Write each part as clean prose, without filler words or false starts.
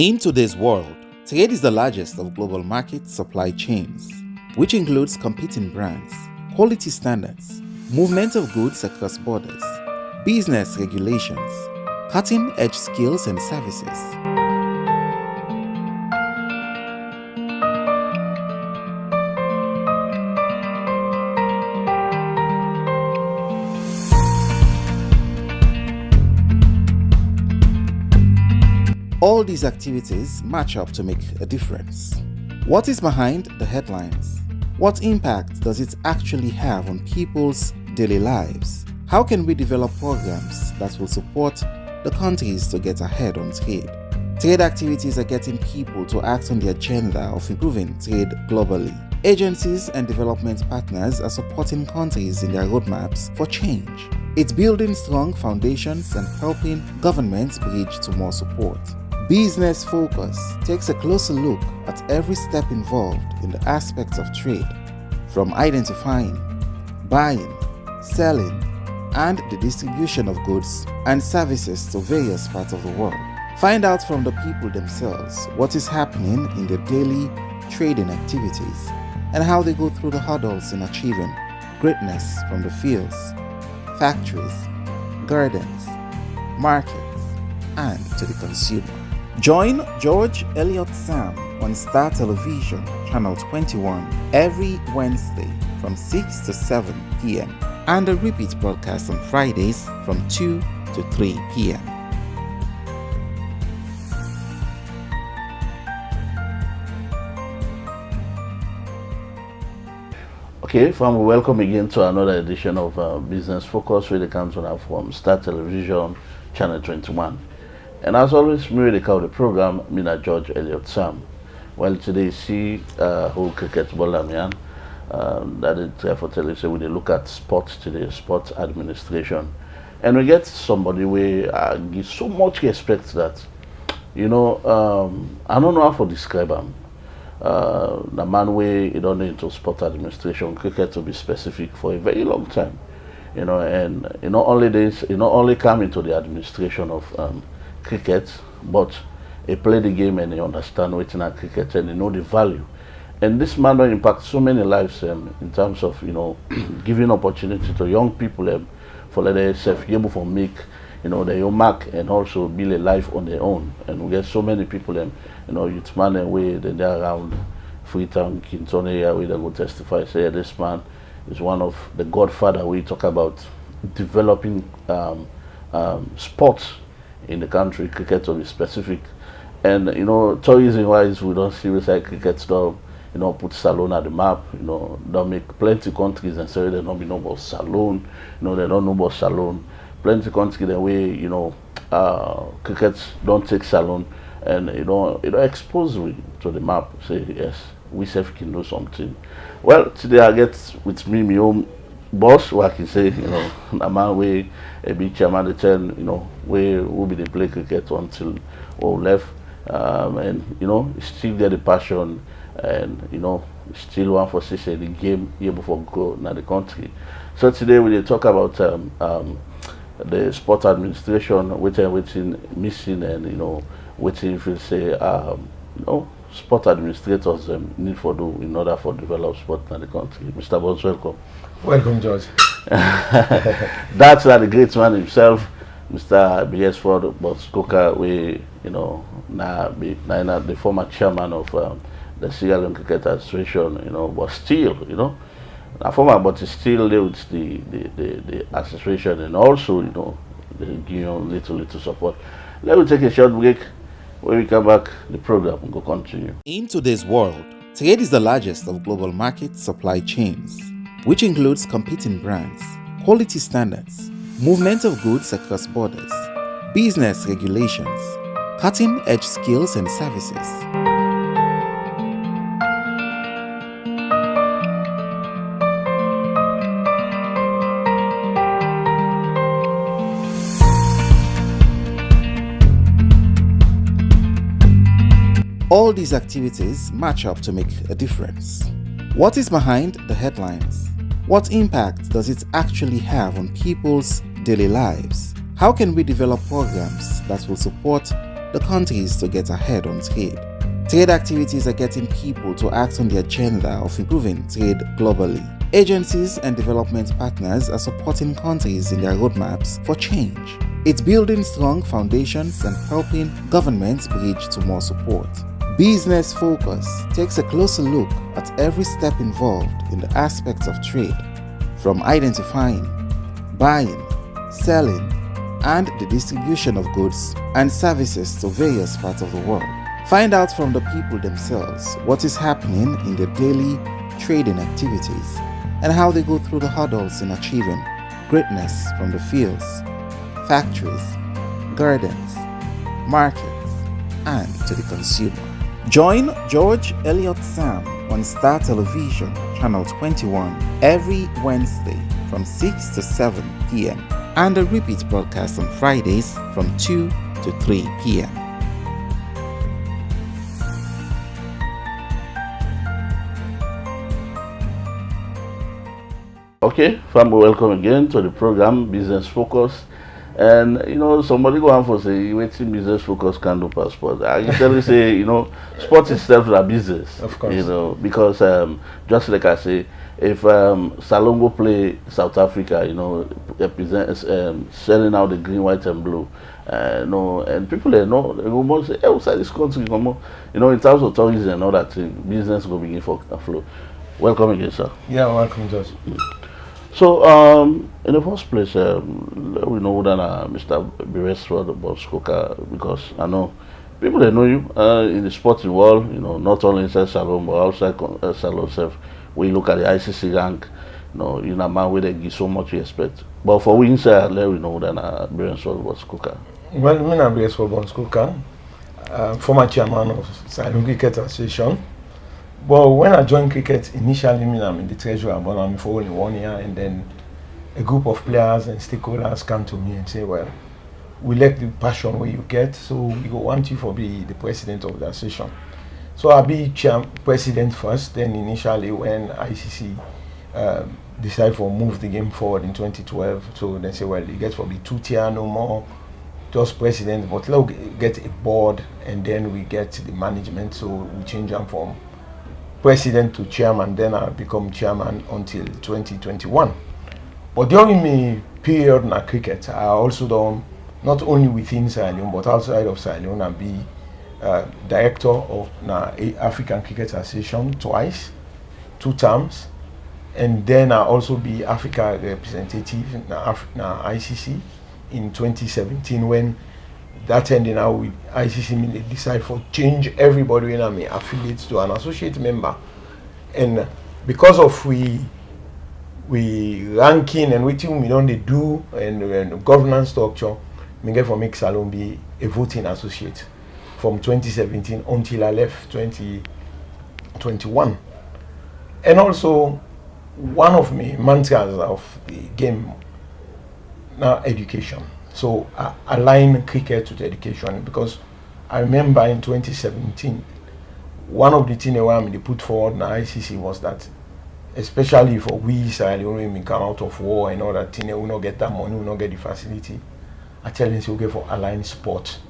In today's world, trade is the largest of global market supply chains, which includes competing brands, quality standards, movement of goods across borders, business regulations, cutting-edge skills and services. All these activities match up to make a difference. What is behind the headlines? What impact does it actually have on people's daily lives? How can we develop programs that will support the countries to get ahead on trade? Trade activities are getting people to act on the agenda of improving trade globally. Agencies and development partners are supporting countries in their roadmaps for change. It's building strong foundations and helping governments bridge to more support. Business Focus takes a closer look at every step involved in the aspects of trade, from identifying, buying, selling, and the distribution of goods and services to various parts of the world. Find out from the people themselves what is happening in their daily trading activities and how they go through the hurdles in achieving greatness from the fields, factories, gardens, markets, and to the consumer. Join George Elliott Sam on Star Television, Channel 21, every Wednesday from 6 to 7 p.m. and a repeat broadcast on Fridays from 2 to 3 p.m. Okay, fam, welcome again to another edition of Business Focus, where they come to now from Star Television, Channel 21. And as always, me the cover the program, Mina George Elliott Sam. Well, today see who cricket ball Lamian. That is for television. We look at sports today, sports administration, and we get somebody where give so much respect that I don't know how to describe him. The man way he don't into sport administration, cricket to be specific, for a very long time. And only come into the administration of cricket, but he play the game and he understand what's in cricket and he know the value. And this man will impact so many lives in terms of giving opportunity to young people for let themselves be able to make their own mark and also build a life on their own. And we get so many people youth man and way they're around Freetown, Kinton area where they go testify say this man is one of the godfather we talk about developing sports in the country, cricket to be specific. And tourism wise we don't see like cricket stuff, put Salon at the map, don't make plenty countries and say they don't know about Salon, they don't know about Salon. Plenty countries the way, cricket don't take Salon and expose we to the map, say yes, we self can do something. Well, today I get with me my own boss, what I can say, a man way a big chairman the tell, where will be the play cricket until all left. And still get the passion and still want for say the game here before go now the country. So today we will talk about the sport administration, which missing and which if you say sport administrators need for do in order for develop sport in the country. Mr. Bones, welcome. Welcome, George. That's the great man himself, Mr. B.S. Ford Boskoka, we now the former chairman of the Sierra Leone Cricket Association, but still, a former but still with the association and also they give little support. Let me take a short break. When we come back, the program will continue. In today's world, trade is the largest of global market supply chains, which includes competing brands, quality standards, movement of goods across borders, business regulations, cutting-edge skills and services. All these activities match up to make a difference. What is behind the headlines? What impact does it actually have on people's daily lives? How can we develop programs that will support the countries to get ahead on trade. Trade activities are getting people to act on the agenda of improving trade globally. Agencies and development partners are supporting countries in their roadmaps for change. It's building strong foundations and helping governments bridge to more support. Business Focus takes a closer look at every step involved in the aspects of trade, from identifying, buying, selling, and the distribution of goods and services to various parts of the world. Find out from the people themselves what is happening in their daily trading activities and how they go through the hurdles in achieving greatness from the fields, factories, gardens, markets, and to the consumer. Join George Elliott Sam on Star Television, Channel 21, every Wednesday from 6 to 7 p.m. and a repeat broadcast on Fridays from 2 to 3 p.m. Okay, family, welcome again to the program Business Focus. And somebody go on for say waiting Business Focus can do passport. I can tell you say, sport itself is a business. Of course. Because just like I say, if Salongo play South Africa, represents selling out the green, white, and blue. And people they will say, outside this country, in terms of tourism and all that thing, business will begin for a flow. Welcome again, sir. Yeah, welcome, Josh. So, in the first place, we know that Mr. Beresford Bonskoka, because I know people that know you in the sporting world, not only inside Salon, but outside Salon itself. We look at the ICC rank, you're a man where they give so much respect. But for we inside, let we know that Beresford Bonskoka. Well, I'm Beresford Bonskoka, former chairman of Salon Cricket Association. Well, when I joined cricket, initially I'm in the treasurer, but I'm for only 1 year, and then a group of players and stakeholders come to me and say, well, we like the passion where you get, so we want you to be the president of the association. So I'll be president first, then initially when ICC decided to move the game forward in 2012, so they say, well, you get to be 2-tier, no more, just president, but let's get a board, and then we get the management, so we change them from president to chairman, then I become chairman until 2021. But during my period in cricket, I also done not only within Sierra Leone but outside of Sierra Leone. I be director of the African Cricket Association twice, 2 terms, and then I also be Africa representative in ICC in 2017 when that ending out with ICC decide for change everybody when I'm affiliate to an associate member, and because of we ranking and what we don't do and governance structure, we get for make Salon be a voting associate from 2017 until I left 2021. And also one of my mantras of the game now education. So I align cricket to the education, because I remember in 2017, one of the things they put forward in the ICC was that, especially for we Sierra Leone, we come out of war and all that thing, we not get that money, we not get the facility. I tell them, so we get for align sport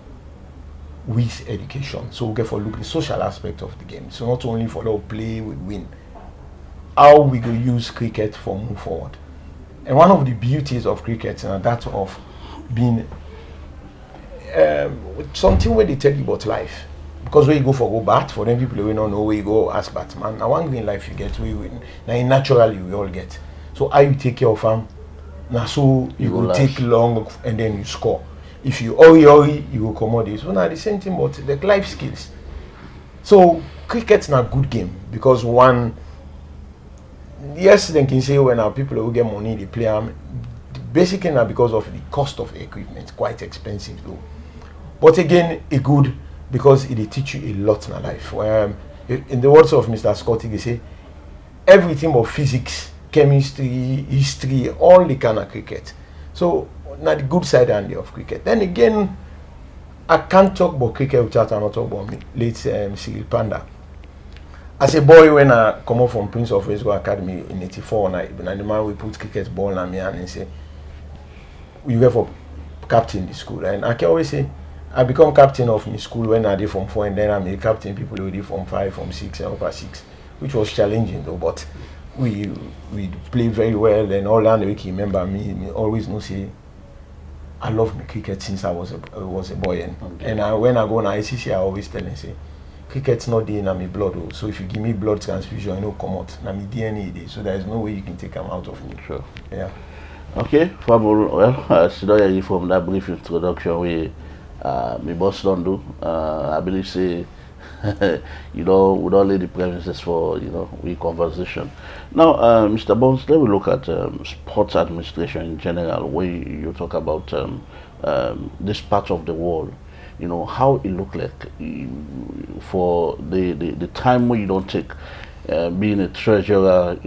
with education. So we get for look at the social aspect of the game. So not only for play, we win. How we go use cricket for move forward. And one of the beauties of cricket is that of being something where they tell you about life, because when you go bat for them people we don't know where you go as Batman. Now one green life you get, we win. Now naturally we all get. So how you take care of them, now so you will take long and then you score. If you hurry, you will commodity. So now the same thing, but the life skills. So cricket's not a good game, because one, yes, they can say when our people who get money they play them. Basically not because of the cost of equipment, quite expensive though. But again, a good, because it teach you a lot in life. In the words of Mr. Scotty, they say everything about physics, chemistry, history, all the kind of cricket. So now the good side and of cricket. Then again, I can't talk about cricket without not talk about me, late Cyril Panda. As a boy, when I come up from Prince of Wales Academy in '84, and the man we put cricket ball on me and say, you go for captain the school. And I can always say, I become captain of my school when I did Form 4, and then I'm a captain people who did Form 5, Form 6, and upper 6, which was challenging though, but we play very well, and all that week remember me always know say I love me cricket since I was a boy, and when I go on ICC I always tell them say cricket's not there in my blood, so if you give me blood transfusion, you know, come out na my DNA dey, so there is no way you can take them out of me. Sure. Yeah. Okay, Fabul, well, I should hear you from that brief introduction we my boss don't do. I believe say we don't lay the premises for we conversation. Now, Mr. Bones, let me look at sports administration in general. Where you talk about this part of the world, how it look like for the time when you don't take being a treasurer,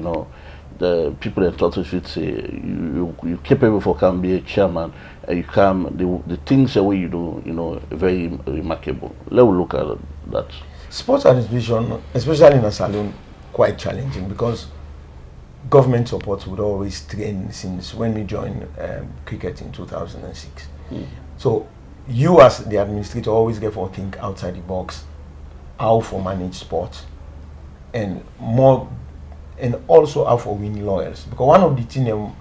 the people that thought if it's you capable for can be a chairman, you can the things that way you do, very remarkable. Let's look at that. Sports administration, especially in a salon, quite challenging because government support would always train since when we joined cricket in 2006. So you as the administrator always get to think outside the box, how to manage sports, and also how to win lawyers. Because one of the things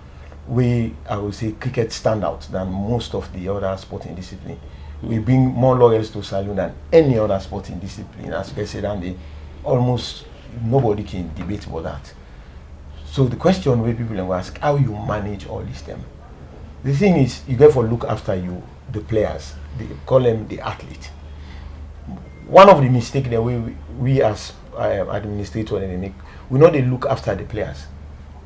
I would say cricket stand out than most of the other sporting discipline. We bring more lawyers to salon than any other sporting discipline, as I said, and almost nobody can debate about that. So the question where people will ask how you manage all this them. The thing is, you get to look after the players. They call them the athlete. One of the mistakes that we as administrators they make, we know they look after the players.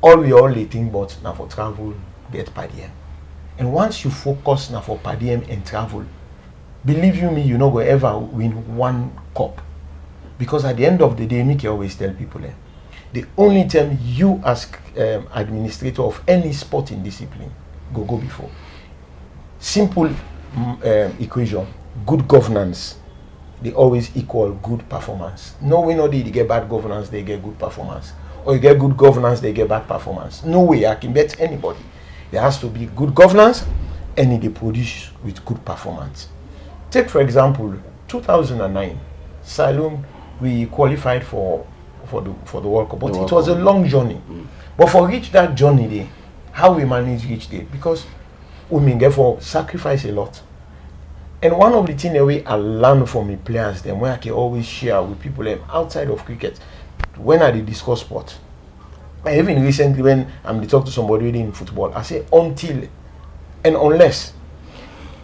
All they think about now for travel, get per diem. And once you focus now for per diem and travel, believe you me, you're not going to ever win one cup. Because at the end of the day, Mickey always tell people, the only time you as administrator of any sporting discipline go before. Simple equation, good governance, they always equal good performance. No way no they get bad governance, they get good performance. Or you get good governance, they get bad performance. No way I can bet anybody. There has to be good governance and they produce with good performance. Take for example, 2009, Salome, we qualified for the World Cup, but it was a long journey. But for reach that journey there, how we manage each day, because women therefore sacrifice a lot. And one of the things that I learn from the players, them where I can always share with people outside of cricket, when I discuss sport. And even recently when I'm talking to somebody in football, I say until and unless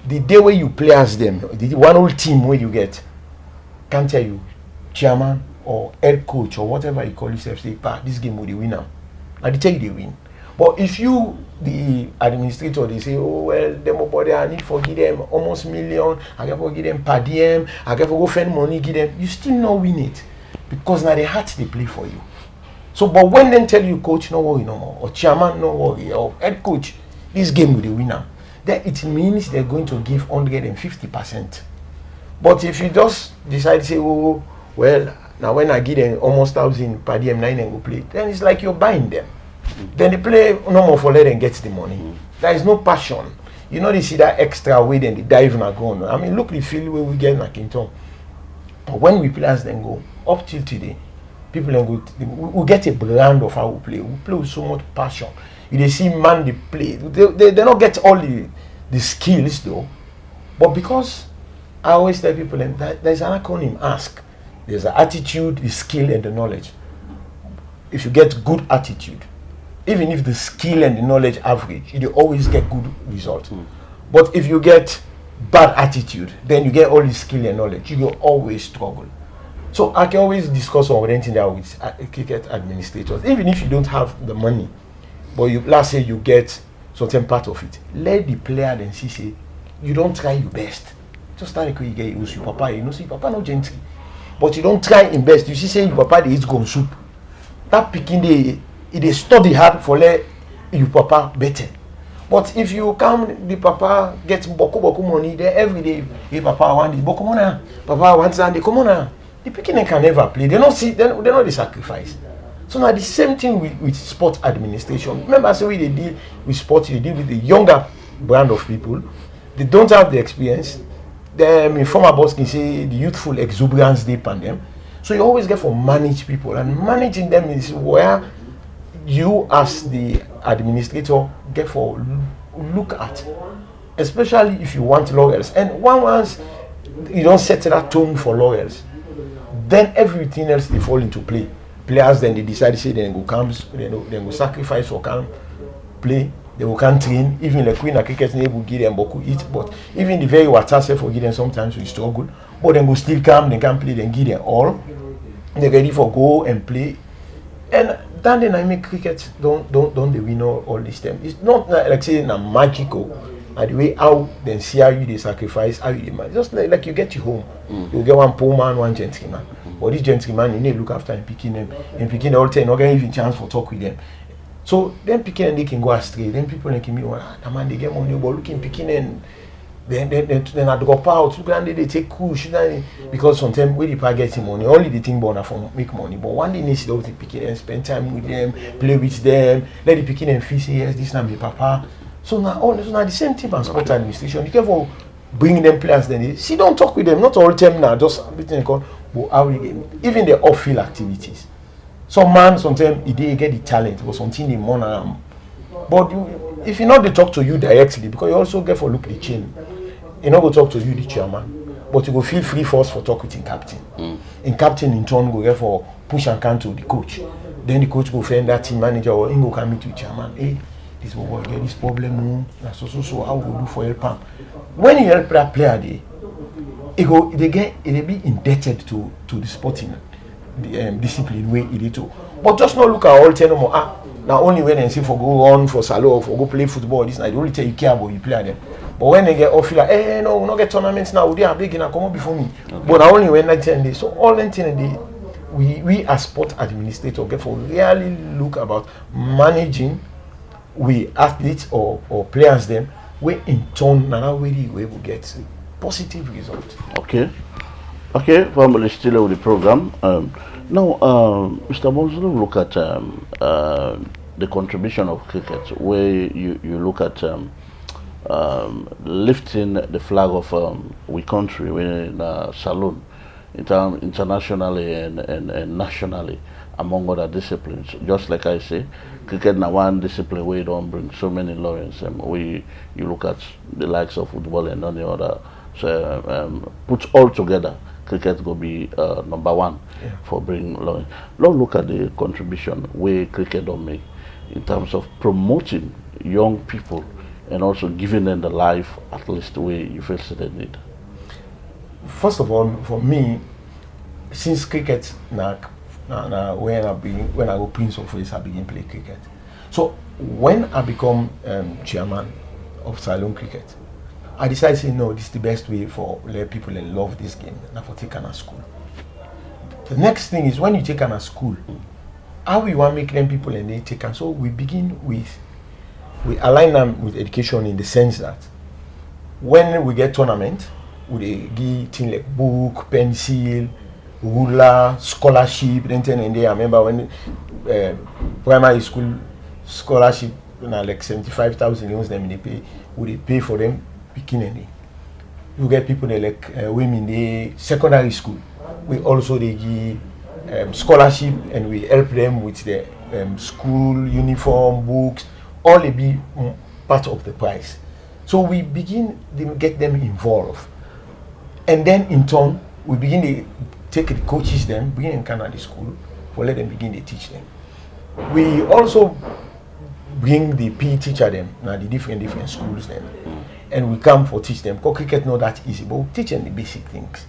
the day where you play as them, the one whole team where you get, can't tell you, chairman or head coach or whatever you call yourself, say, this game will be winner. And they tell you they win. But if you, the administrator, they say, oh, well, them body, I need to give them almost million, I got to give them per diem, I got to go spend money, give them, you still not win it. Because now the heart they play for you. So, but when they tell you, coach, no worry no more, or chairman, no worry, or head coach, this game will be winner, then it means they're going to give 150%. But if you just decide to say, oh, well, now when I give them almost 1,000 per diem, 9 and go play, then it's like you're buying them. Then they play no more for let them get the money. There is no passion. You know, they see that extra way, then they dive and go on. I mean, look the field where we get in Kinton. But when we play as them go, up till today, people we get a brand of how we play. We play with so much passion. You they see man they play. They don't get all the skills though. But because I always tell people that there's an acronym ASK. There's the attitude, the skill, and the knowledge. If you get good attitude, even if the skill and the knowledge average, you always get good results. But if you get bad attitude, then you get all the skill and knowledge, you will always struggle. So I can always discuss on anything that with cricket administrators, even if you don't have the money, but let's say you get certain part of it. Let the player then see say you don't try your best. Just like you get use your papa, see papa no gentry, but you don't try your best. You see say your papa they eat gum soup. That picking they study hard for let your papa better. But if you come, the papa gets boku money, then every day, hey papa want this boku money, papa wants that, come on. The picking can never play. They don't see, they know the sacrifice. So now the same thing with sports administration. Remember, so they deal with sports, they deal with the younger brand of people. They don't have the experience. them in former boss can say the youthful exuberance deep on them. So you always get for manage people, and managing them is where you as the administrator get for look at, especially if you want laurels. And once you don't set that tone for laurels, then everything else they fall into play. Players then they decide to say then go camps, then go sacrifice for camp, play. They will can train. Even the queen of cricket will give them boku eat, but even the very water self will give them sometimes we struggle. But then go still come, they can play, then give them all. They're ready for go and play. And that dynamic cricket don't they win all this time. It's not like saying a magical. And the way how then see how you they sacrifice, how you demand. Just like you get you home. You get one poor man, one gentleman. But this gentleman, you need to look after him, picking them, and picking all 10, not getting even chance for talk with them. So then picking and they can go astray. Then people like me, the man they get money, but looking picking and then I drop out. Look and they take push because sometimes when people get money, only the thing born for make money. But one day they see those picking and spend time with them, play with them, let the picking and feel say yes, this now be papa. So now the same thing as sport administration. You can for bring them players then they see don't talk with them, not all time now, just everything called but how they get even the off-field activities. Some man sometimes they get the talent but something they want but if you know they talk to you directly, because you also get for look the chain. You know go talk to you the chairman, but you go feel free for us for talk with in captain. In captain in turn go get for push and can to the coach. Then the coach go find that team manager or he go come meet with chairman. Hey, this boy get this problem. So how we do for help him? When you help that player they be indebted to the sporting discipline way it is too. But just not look at all 10 more. Now only when they say for go on for salo or for go play football, this night they only tell you care about you play them. But when they get off, feel like, no, we not get tournaments now. They are big and come up before me. Okay. But only when I tell them, so all the things we as sport administrator get for really look about managing we athletes or players them. We in turn now we will get positive results. Okay, family still with the program. Now, Mr. Monzolo, look at the contribution of cricket, where you look at lifting the flag of we country in Salone, internationally and nationally, among other disciplines. Just like I say, cricket now one discipline where you don't bring so many laurels. You look at the likes of football and any other. So put all together, cricket will be number one for bringing laurels. Now look at the contribution where cricket don't make in terms of promoting young people and also giving them the life at least the way you feel they need. First of all, for me, since cricket when I go Prince of Wales, I begin play cricket. So when I become chairman of Salone Cricket, I decided to say no, this is the best way for let people love this game. Now for take on a school. The next thing is when you take on a school, how we want to make them people and they take on. So we align them with education in the sense that when we get tournament, we give things like book, pencil, ruler, scholarship, and I remember when primary school scholarship, like 75,000 euros them they pay, would they pay for them beginning. You get people that like women in secondary school. We also they give scholarship and we help them with the school uniform, books, all they be part of the price. So we begin to get them involved, and then in turn we begin to take the coaches them, bring them to the school, for let them begin to teach them. We also bring the PE teacher them now the different schools them, and we come for teach them. Because cricket not that easy, but we teach them the basic things,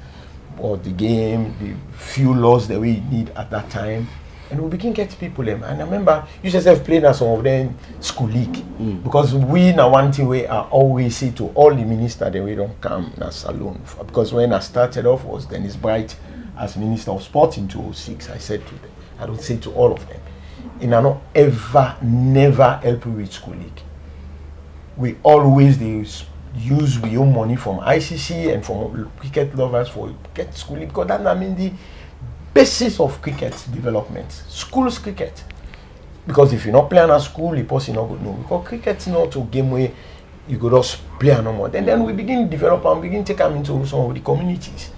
about the game, the few laws that we need at that time, and we begin get people them. And I remember you just have played at some of them school league because we now one thing we are always say to all the ministers that we don't come na Salone, because when I started off was Dennis Bright as Minister of Sport in 2006. I said to them, I don't say to all of them, and I don't never help you with school league. We always use we own money from ICC and from cricket lovers for get school league, because that I mean the basis of cricket development, schools cricket. Because if you're not playing at school, the person not good know. Because cricket's not a game where you go just player no more. Then we begin develop and begin take them into some of the communities.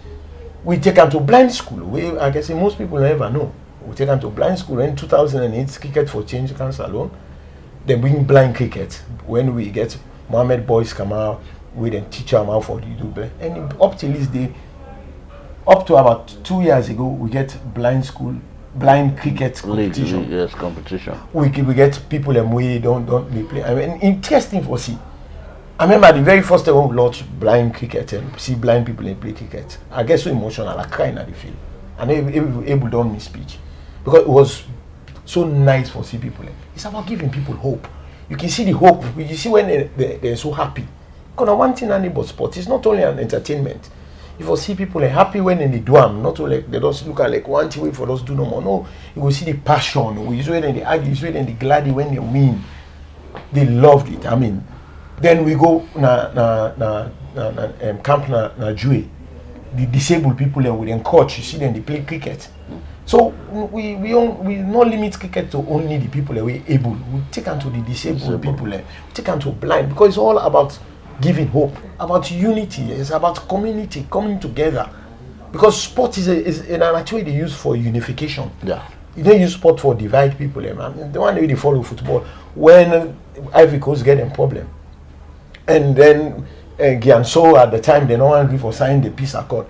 We take them to blind school. I can say most people never know. We take them to blind school in 2008, Cricket for Change Council alone. Then bring blind cricket. When we get Mohammed boys come out, we then teach them how for the do. And up till this day, up to about 2 years ago, we get blind cricket competition. Yes, competition. We get people and we don't play. I mean, interesting for see. I remember the very first time we launched blind cricket and see blind people and play cricket. I get so emotional, I crying at the field. And able don't miss speech. Because it was so nice for see people. It's about giving people hope. You can see the hope. You see when they're so happy. Because one thing about sport, it's not only an entertainment. If you see people happy when they do them, not only they just look at like one thing for us do no more. No, you will see the passion. You see when they argue, you see when they glad when they win. They loved it. I mean, then we go camp na Jue. The disabled people there with them coach. You see them they play cricket. So we not limit cricket to only the people that we're able. We take them to the disabled people. We take them to blind because it's all about giving hope, about unity. It's about community coming together. Because sport is an actually they use for unification. Yeah. You don't use sport for divide people. Man. The one that they follow football when Ivory Coast get a problem, and then Guianso at the time they don't agree for signing the peace accord.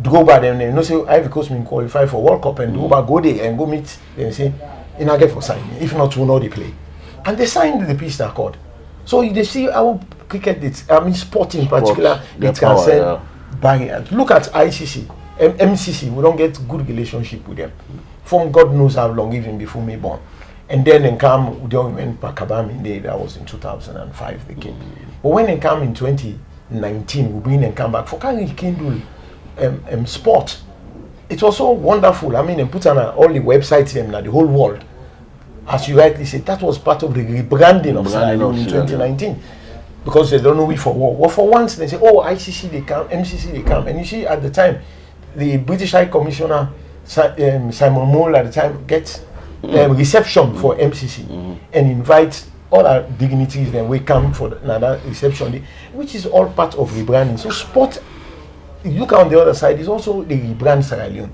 Drogba them they say Ivory Coast will qualify for World Cup and Drogba go there and go meet them say in a get for signing. If not, we'll not they play. And they signed the peace accord. So they see how cricket, sport in particular, it can send barriers. Look at ICC, MCC. We don't get good relationship with them from God knows how long, even before me born. And then they come, when Pakabam in that was in 2005 they came. But when they come in 2019, we bring them come back for carrying Kindle sport. It was so wonderful. I mean, they put on all the websites them the whole world. As you rightly said, that was part of the rebranding of Sierra Leone in 2019. Because they don't know we for war. Well, for once they say, oh, ICC they come, MCC they come. And you see at the time, the British High Commissioner Simon Mole at the time gets reception for MCC and invites all our dignitaries then we come for another reception day, which is all part of rebranding. So sport, if you look on the other side, is also the rebrand Sierra Leone.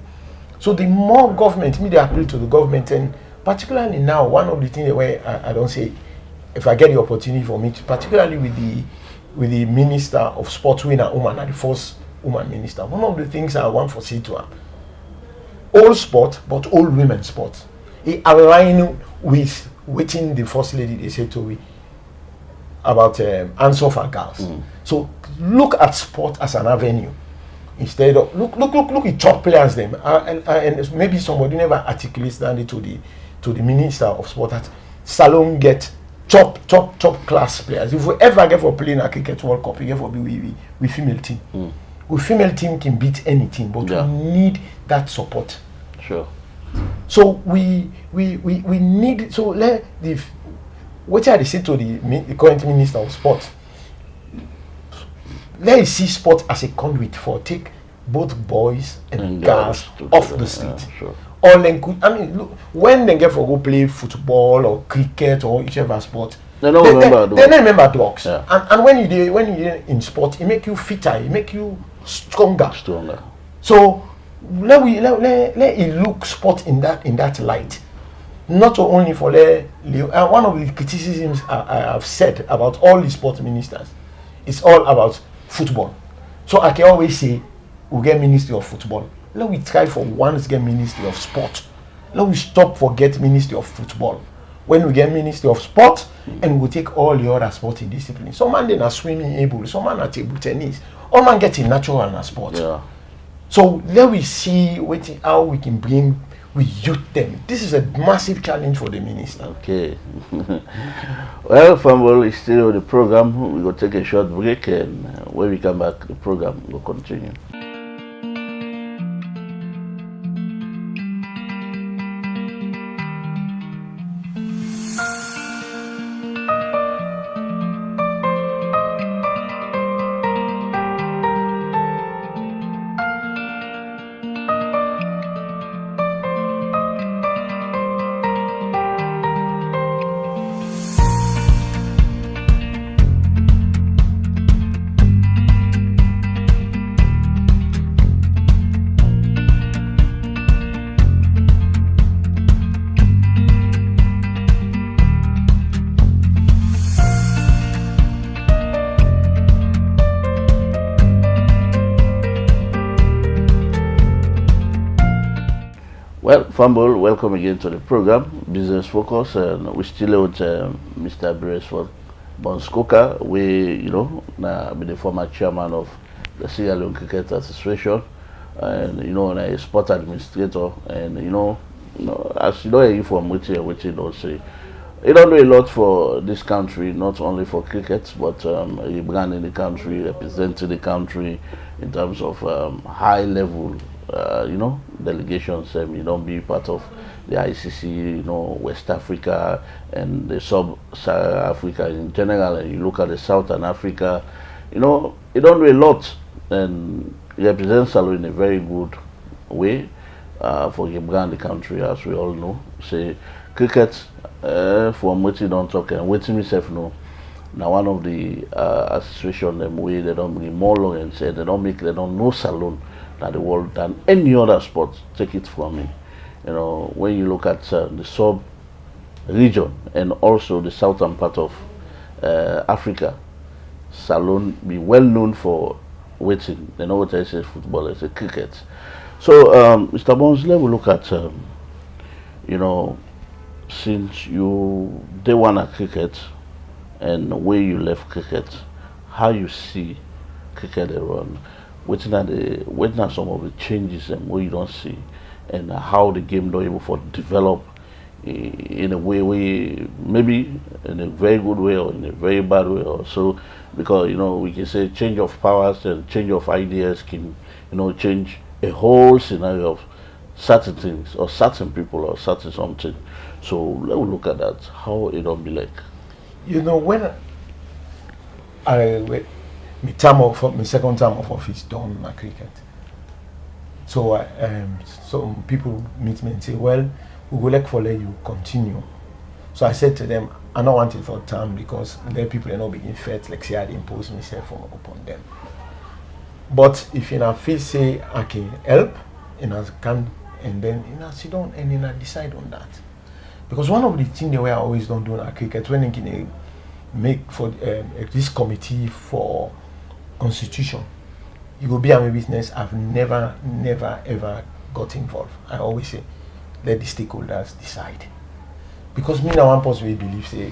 So the more government, media appeal to the government, and particularly now, one of the things where I don't say, if I get the opportunity for me, particularly with the Minister of Sport, winner woman, the first woman minister, one of the things I want to say to her, all sport, but all women sport. It align with waiting the first lady they said to me about answer for girls. So look at sport as an avenue instead of look at top players them and maybe somebody never articulates that to the Minister of Sport that Salon get top class players. If we ever get for playing a cricket World Cup, we get for be with female team. We female team can beat any team, but we need that support. Sure. So we need what I say to the current Minister of Sport. Let us see sport as a conduit for take both boys and girls off the street. Yeah, sure. Or then could look, when they get for go play football or cricket or whichever sport, they don't remember dogs. Yeah. And when you're in sport, it make you fitter, it make you stronger. So let it look sport in that light. Not only for one of the criticisms I have said about all the sport ministers, it's all about football. So I can always say we get Ministry of Football. Let we try for once get Ministry of Sport. Let we stop forget Ministry of Football. When we get Ministry of Sport, and we take all the other sporting disciplines. Some man then are swimming able, some man are table tennis. All man getting natural and sport. Yeah. So let we see how we can bring we youth them. This is a massive challenge for the minister. Okay. Well, Fambol is still on the program. We will take a short break, and when we come back, the program will continue. Well, Fumble, welcome again to the program, Business Focus, and we still with Mr. Beresford Bonskoka. Now be the former chairman of the Sierra Leone Cricket Association, and a sport administrator, and as you know, you from which you don't say. He don't do a lot for this country, not only for cricket, but he began in the country, representing the country in terms of high level, delegations. You don't be part of the ICC, West Africa and the sub-Saharan Africa in general, and you look at the Southern Africa, he don't do a lot, and he represents Salo in a very good way for Gibran, the country, as we all know. Say, cricket, from what you don't talk and what myself know. Now one of the association them way they don't bring more long and say they don't know Salone than the world than any other sport. Take it from me. When you look at the sub region and also the southern part of Africa, Salone be well known for waiting. They know what I say football, I say cricket. So Mr. Bonsley, we look at since you day one at cricket and where you left cricket, how you see cricket run, what are some of the changes and what you don't see, and how the game don't able for develop in a way maybe in a very good way or in a very bad way also, because we can say change of powers and change of ideas can change a whole scenario of certain things or certain people or certain something. So let's look at that, how it don't be like. When my second term of office done my cricket. So some people meet me and say, well, we would like for let you continue. So I said to them, I don't want it for a term because there people are not being fed like say I impose myself upon them. But if you feel say I can help, can and then sit down and decide on that. Because one of the things that I always don't do in cricket when I can make for this committee for constitution, you go be a business. I've never ever got involved. I always say let the stakeholders decide. Because me now one person we believe say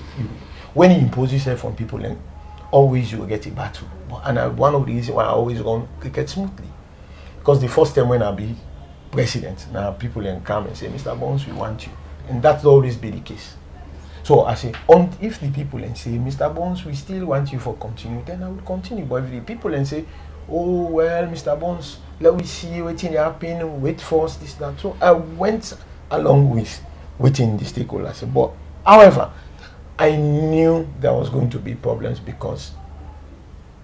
when you impose yourself on people, then always you will get a battle. And one of the reasons why I always run cricket smoothly, because the first time when I be president, now people then come and say, Mr. Bones, we want you. And that's always be the case. So I say, if the people and say, Mr. Bones, we still want you for continue, then I will continue. But if the people and say, oh, well, Mr. Bones, let me see what's happen, wait for us, this, that. So I went along with waiting the stakeholders. But however, I knew there was going to be problems because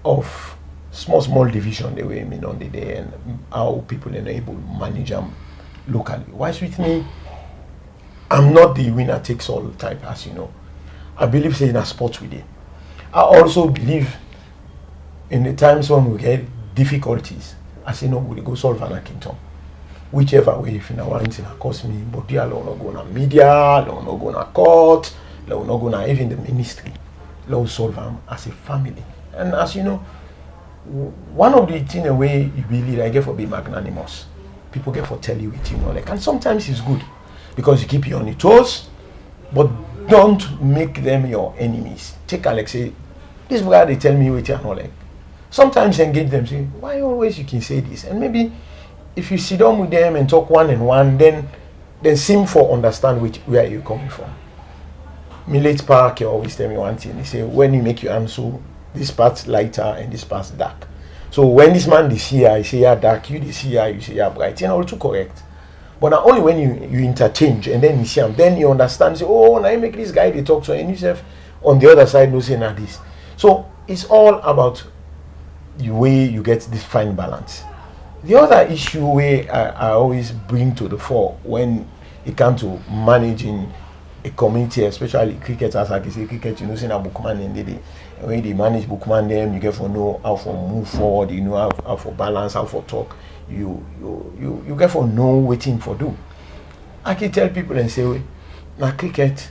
of small division the way on the day and how people are able to manage them locally. Whilst with me, I'm not the winner takes all type, as you know. I believe in a sport with it. I also believe in the times when we get difficulties, as you know, we go solve an Akinton. Whichever way, if you know one thing cost me, but they are not going to media, they are not going to court, they are not going to even the ministry. They will solve them as a family. And as you know, one of the things the way you really I get for being magnanimous. People get for tell you it, and sometimes it's good because you keep you on your toes, but don't make them your enemies. Take Alex say, this guy they tell me what you know like. Sometimes engage them, say, why always you can say this? And maybe if you sit down with them and talk one on one, then seem for understand where you're coming from. Me late park, you always tell me one thing. They say when you make your answer, this part's lighter and this part's dark. So when this man this here, I say yeah dark, you this here, you say yeah bright. All too correct. But not only when you interchange and then you see them, then you understand. Say oh, now you make this guy they talk to, and yourself on the other side no say now this. So it's all about the way you get this fine balance. The other issue where I always bring to the fore when it comes to managing a community, especially cricket, as I can say cricket, say na bookman in the day. When they manage bookman them, you get to know how to move forward, how to balance, how to talk. You get to know waiting for do. I can tell people and say, now cricket,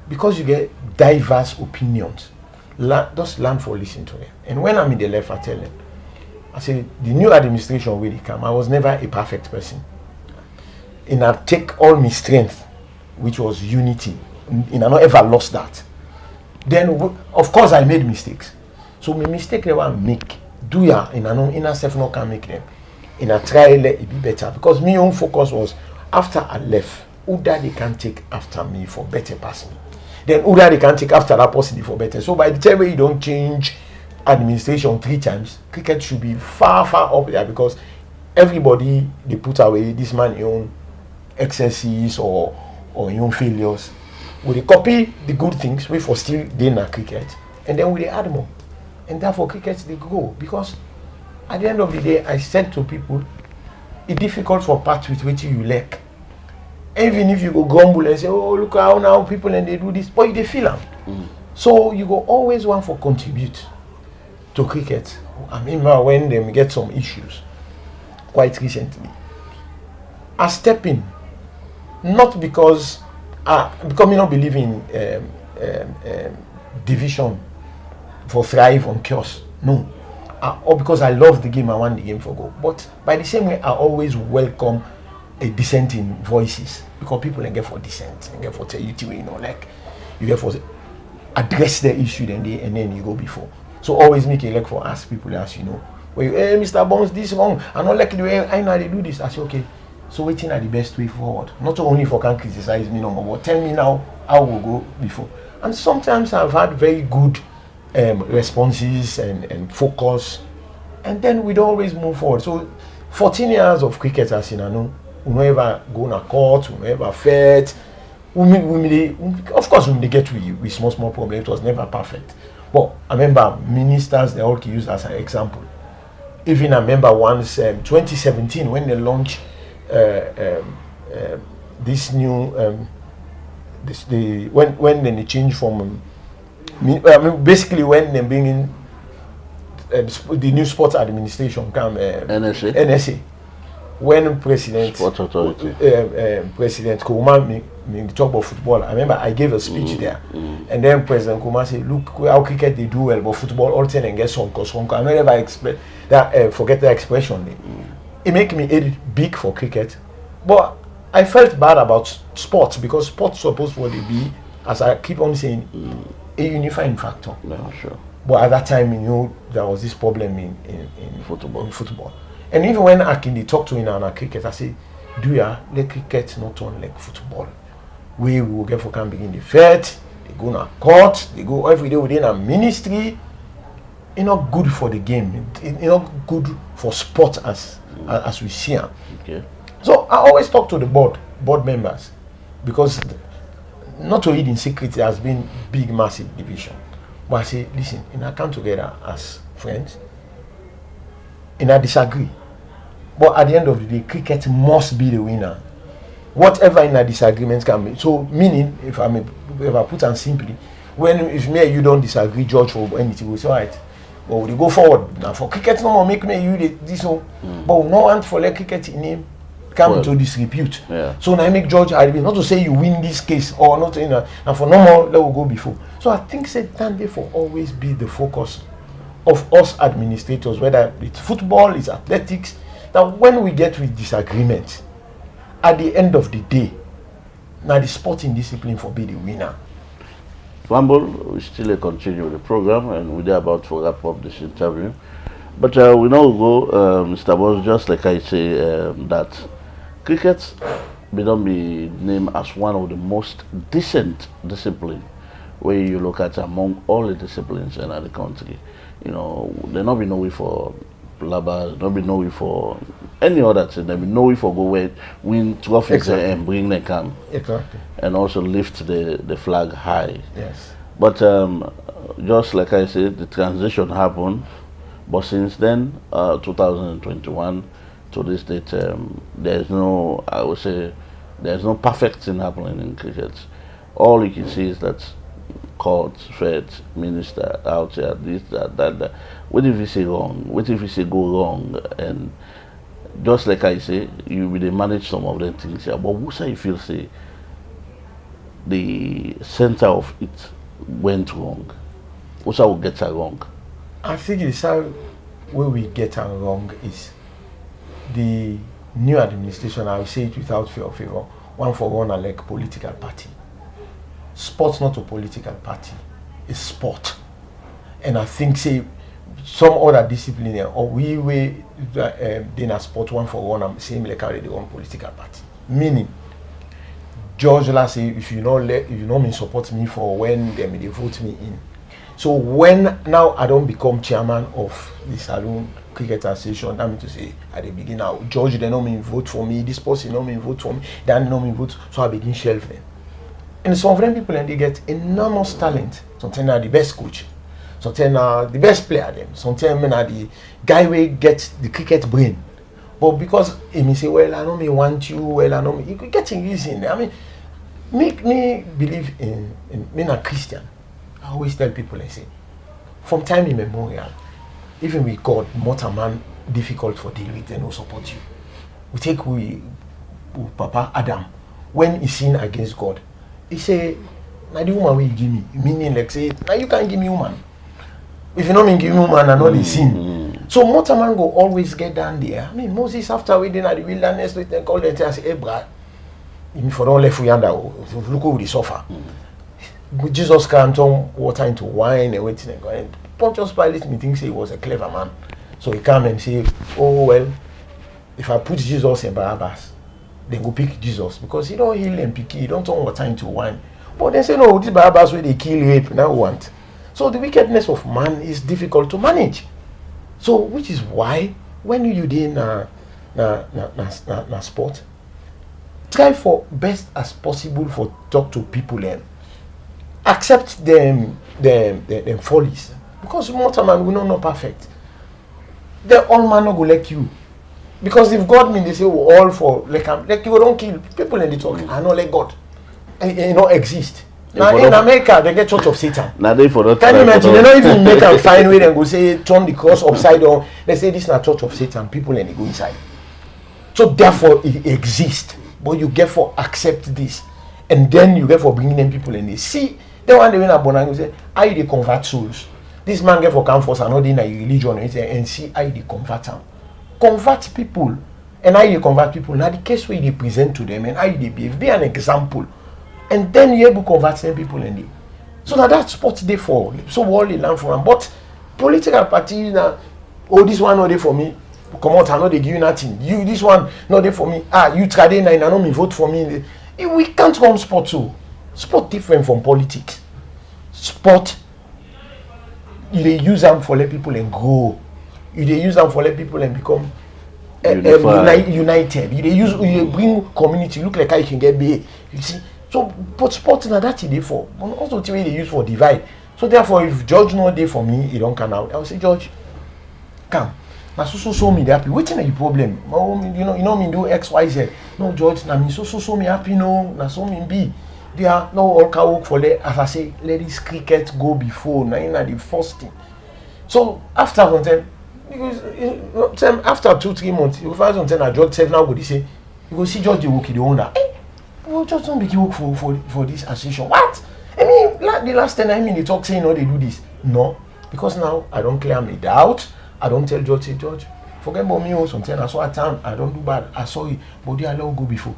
because you get diverse opinions, just learn for listen to it. And when I'm in the left, I tell them, I say the new administration will come. I was never a perfect person. in I take all my strength, which was unity, in I not ever lost that. Then of course I made mistakes. So my mistake never make do ya in I know inner self not can make them. In a try let it be better because my own focus was after I left, who that they can take after me for better pass me. Then who that they can take after that person for better. So by the time you don't change administration 3 times, cricket should be far up there because everybody they put away this man own excesses or your own failures. We copy the good things, we for still doing a cricket, and then we add more. And therefore cricket they go because at the end of the day I said to people it's difficult for part with which you lack. Even if you go grumble and say, oh look how now people and they do this, but they feel them. So you go always want for contribute to cricket. I remember when they get some issues quite recently. I step in, not because me not believe in division for thrive on chaos. No. Or because I love the game, I want the game for go. But by the same way, I always welcome a dissenting voices because people get for dissent and get for tell you like you get for address the issue and then you go before. So always make a like for ask people as hey Mr. Bones, this wrong. I don't like the way I know they do this. I say okay. So waiting are the best way forward. Not only for can criticize me no more, but tell me now how we'll go before. And sometimes I've had very good responses and focus, and then we'd always move forward. So 14 years of cricket as you know, we never go to court, we never fight. Of course, we get with small problems. It was never perfect. But I remember ministers, they all use as an example. Even I remember once 2017 when they launched this new when they change from basically when they bring in the new sports administration come NSA when President Sports Authority President Nkrumah me talk about football. I remember I gave a speech there, and then President Nkrumah said, "Look how cricket they do well, but football all ten and get some cause one." I never expect that forget the expression. It make me big for cricket, but I felt bad about sports because sports supposed to be, as I keep on saying, a unifying factor. Yeah, sure. But at that time, there was this problem in football. And even when Akindi talked to in cricket, I say, do ya let cricket not on like football? We will get for can begin the fight, they go to court, they go every day within a ministry. It's not good for the game. It's not good for sport as we see them. Okay. So I always talk to the board members because not to eat in secret there has been big massive division. But I say, listen, I come together as friends, and I disagree. But at the end of the day, cricket must be the winner. Whatever in a disagreement can be. So meaning, if I put on simply, if me and you don't disagree, judge for anything, we say, all right, but we go forward. Now for cricket, no more make me you this one. But no one for let cricket in him come to disrepute. Yeah. So now I make judge not to say you win this case or not, and for no more let we go before. So I think that therefore always be the focus of us administrators, whether it's football, it's athletics, that when we get with disagreement, at the end of the day, now the sporting discipline for be the winner. Fumble, we still continue the program and we're about to wrap up this interview. But we now go, Mr. Boss, just like I say, that cricket may not be named as one of the most decent disciplines where you look at among all the disciplines in the country. They not be known for blabber, not be known for any other thing. They be known for go win trophies and bring them come. Exactly. And also lift the flag high. Yes. But just like I said, the transition happened. But since then, 2021 to this date, there's no perfect thing happening in cricket. All you can see is that court, Fed, minister out here, this, that. What if you say wrong? What if you say go wrong? And just like I say, you will manage some of the things here. But what say you feel say the center of it went wrong? What will get it wrong? I think it's how where we get it wrong is the new administration, I will say it without fear of favor, one for one like political party. Sport's not a political party, it's sport. And I think say some other discipline or we then a sport one for one, I'm saying like already one political party. Meaning George last say if you know me support me for when they vote me in. So when now I don't become chairman of the Saloon Cricket Association, that means to say at the beginning now, George they know me vote for me, this person know me vote for me, Dan know me vote, so I begin shelving. And some of them people and they get enormous talent. Sometimes are the best coach, sometimes are the best player them, sometimes are the guy will get the cricket brain. But because he may say, well, I know me want you, well, I know me, you could get in using. I mean, make me believe in being a Christian. I always tell people, I say, from time immemorial, even with God, not a man difficult for deal with, they no support you. We take we Papa Adam, when he sinned against God, he say, now the woman will give me, meaning like say, now you can't give me woman. If you know me give me woman, I know the sin. So Motaman go always get down there. I mean, Moses after we did at the wilderness, they call them and say, hey, brad, if you don't left for yonder, look over the sofa. Jesus can turn water into wine and waiting and going. Pontius Pilate me thinks he was a clever man. So he come and say, oh well, if I put Jesus in Barabbas, then go pick Jesus. Because he don't heal and pick, he don't turn water into wine. But they say, no, this Barabbas where they kill, rape, now want. So the wickedness of man is difficult to manage. So which is why when you do na sport, try for best as possible for talk to people and accept them follies. Because mortal man we not perfect. The all man not go like you. Because if God mean they say we're all for like you don't kill people in the talk. I know like God. It not exist. Now in America they get Church of Satan. Now they for that. Can you imagine? They don't even make a fine way and go say turn the cross upside down. They say this is not Church of Satan. People and they go inside. So therefore it exists. But you get for accept this, and then you get for bringing them people and they see. Then one day when I born and say, I they convert souls. This man get for come for another in a religion and see I they convert them. Convert people, and I they convert people. Now the case where they present to them and I they behave. Be an example. And then you able to convert some people in it. So now that's sport day for. So we all learn from them. But political parties now, oh this one not there for me. Come out, I know they give you nothing. You this one not there for me. You try there I know me vote for me. We can't run sport so. Sport different from politics. Sport they use them for let people and grow. They use them for let people and become united. They bring community. Look like I can get big. You see. So, but sport now that's it for. But also the way they use for divide. So therefore, if George no day for me, he don't come out. I will say, George, come. Now so me happy. Waiting at the problem. You know me do X, Y, Z. No, George, now me so me happy. No, now so me be. They are no all can work for let. As I say, let this cricket go before. Now in the first thing. So after one time, because after 2-3 months, you find something that George said now. Go they say, you go see George the work the owner. Well, just don't make you work for this association. What? I mean, the last time they talk saying they do this. No, because now I don't clear me doubt. I don't tell George, say George, forget about me or something. I saw a town, I don't do bad. I saw it, but they allow go before.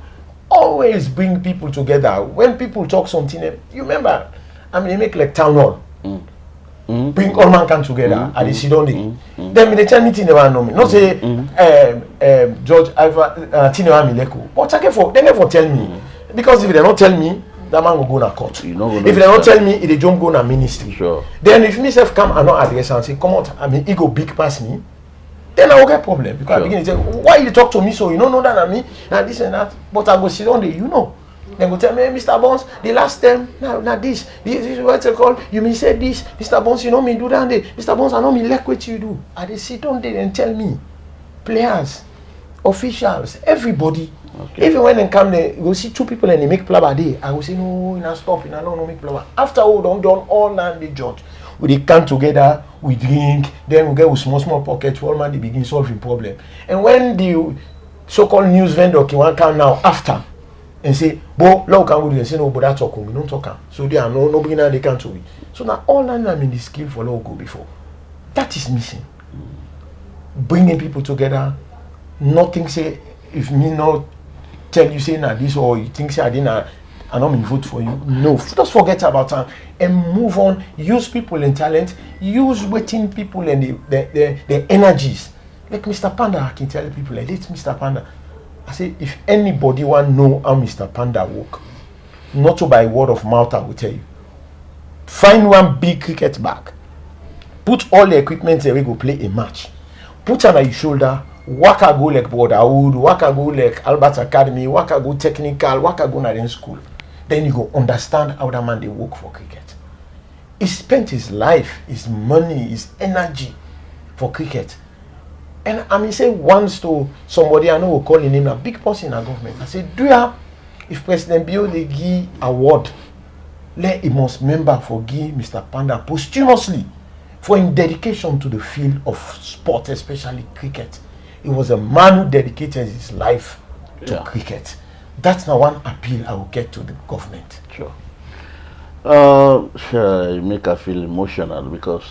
Always bring people together. When people talk something, you remember, I mean, they make like town hall. Bring all mankind together and they sit down there. Then they tell me thing never know me. Not say George Tinewa Mileko. But they never tell me. Because if they don't tell me, that man will go to court. If they don't tell me, they don't go to ministry. Sure. Then if myself come and not address and say, come out, I mean, he go big past me, then I will get problem. Because I begin to say, why you talk to me so you don't know that and me, and this and that. But I go sit down there, you know. Then go tell me, hey, Mr. Bones, the last time, now this is what you call, you may say this, Mr. Bones, you know me do that day. Mr. Bones, I know me like what you do. And they sit down there and tell me, players, officials, everybody. Okay. Even when they come there, you go see 2 people and they make plaba day. I will say, no, stop, no make plaba. After we done all that the judge. We come together, we drink, then we get with small pockets, all man they begin solving problem. And when the so-called news vendor can come now after and say, bo, law can we say no, but that's talk, we don't talk. So they are nobody now they can't do it. So now all that I mean the skill for law go before. That is missing. Bringing people together, nothing say if me not tell you say na this, or you think say I not mean vote for you. No, just forget about them and move on. Use people and talent. Use waiting people and the energies. Like Mr. Panda, I can tell people, like, it's Mr. Panda. I say, if anybody want to know how Mr. Panda work, not so by word of mouth, I will tell you. Find one big cricket bag. Put all the equipment there, we go play a match. Put on your shoulder. Waka go like Borderwood, waka go like Albert Academy, waka go technical, waka go Nigerian school. Then you go understand how that man they work for cricket. He spent his life, his money, his energy for cricket. And I mean, say once to somebody I know will call him a big person in our government. I say, do you have, if President Bio they give award, let him must member for give Mr. Panda posthumously for his dedication to the field of sport, especially cricket. He was a man who dedicated his life to cricket. That's now one appeal I will get to the government. Sure. Sure, you make her feel emotional because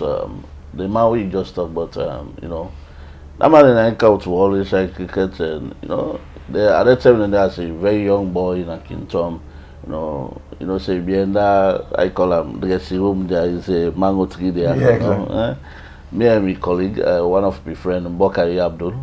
the man we just talked about, that man in Anchor will always like cricket, and at that time there was a very young boy in Akintom, say behind that I call him dressing room there is a mango tree there. Yeah, exactly. Me and my colleague, one of my friends, Bokari Abdul,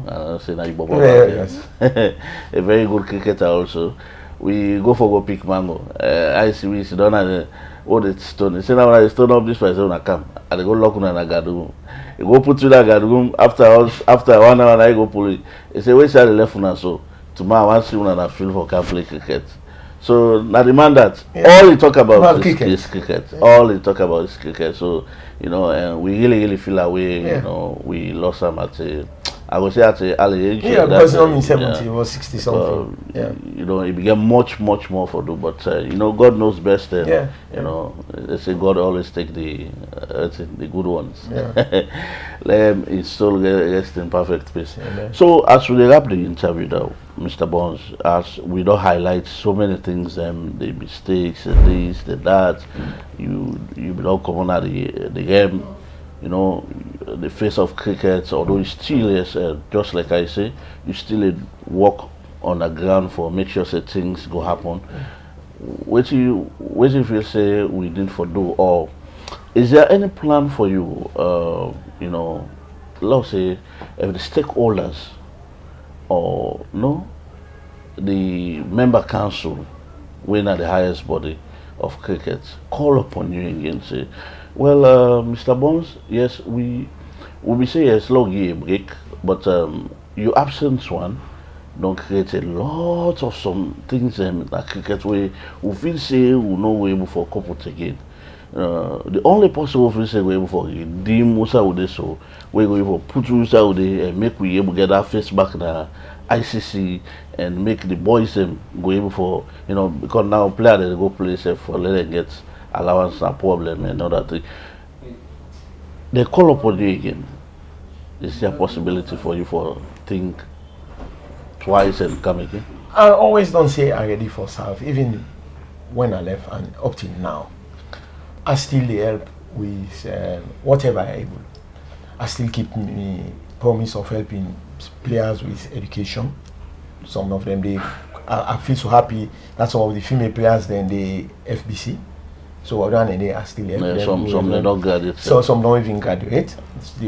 yes. a very good cricketer also. We go pick mango. I see we sit down and the stone. He said, now when I stone up this place, I come. And I go lock on a gadu. He go put to that gadu. After 1 hour, I go pull it. He said, where's the left one? So tomorrow, I want to see when I feel for can play cricket. So now the man that all he talk about is cricket. Yeah. All he talk about is cricket. So and we really feel away. We lost him at I would say at an early age. Yeah, because not in 70, he was 60 something. It became much more for do. But God knows best. And, they say God always take the good ones. Yeah. Let him his soul rest in perfect peace. Yeah, so as we wrap the interview now, Mr. Bonds, as we don't highlight so many things, the mistakes, this, that, you don't come on at the game, the face of cricket, although you still is just like I say, you still work on the ground for make sure that things go happen. What do you feel say we didn't for do, or is there any plan for you? Let's say if the stakeholders or the member council, when at the highest body of cricket, call upon you again, say, well, Mr. Bonds, yes, we say yes, log a break, but your absence one don't create a lot of some things that cricket we feel say we know we're able for couple again. The only possible thing say we're able for redeem Musa with this, so we're going to put Musa with it and make we able to get that face back the ICC and make the boys go able for because now player they go play safe for let them get allowance and problem and all that thing. They call upon you again. Is there a possibility for you for think twice and come again? I always don't say I'm ready for South, even when I left and up till now. I still help with whatever I'm able. I still keep me promise of helping players with education. Some of them I feel so happy that some of the female players then the FBC. So they are still helping them. Some they don't graduate. So some don't even graduate.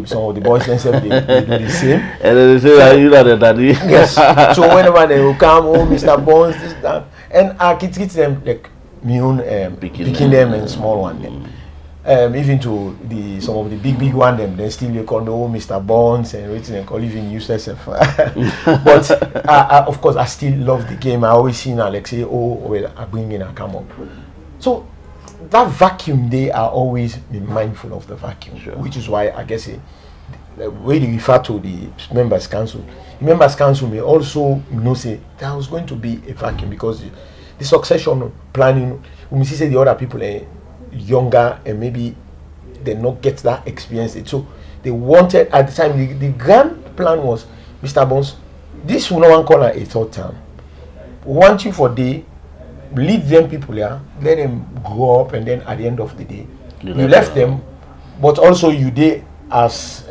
Some of the boys themselves they do the same. And then they say that you are the daddy. Yes. So whenever they will come, Mr. Bonds, this, that, and I can treat them like me own picking them and small one them. Even to some of the big one them, then still you call Mr. Bonds and waiting and call even useless. But of course I still love the game. I always see now like say, oh well, I bring in and come up. So that vacuum, they are always be mindful of the vacuum, which is why I guess when you refer to the members council, the members council may also say there was going to be a vacuum because the succession planning, we see the other people are younger and maybe they not get that experience. So they wanted at the time the grand plan was, Mr. Bonds, this will no one call a third term. We want you for day, lead them people here, let them grow up, and then at the end of the day, you left them, but also you did as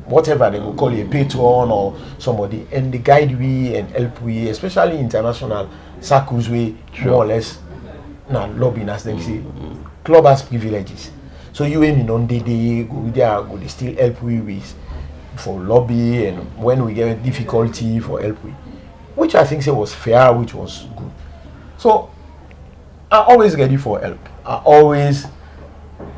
whatever they will call it, a patron or somebody, and they guide we and help we, especially international circles, we more or less now lobbying as them say. Club has privileges. So you and on they go there, go they still help we with for lobby, and when we get difficulty for help we, which I think say was fair, which was good. So I always ready for help. I always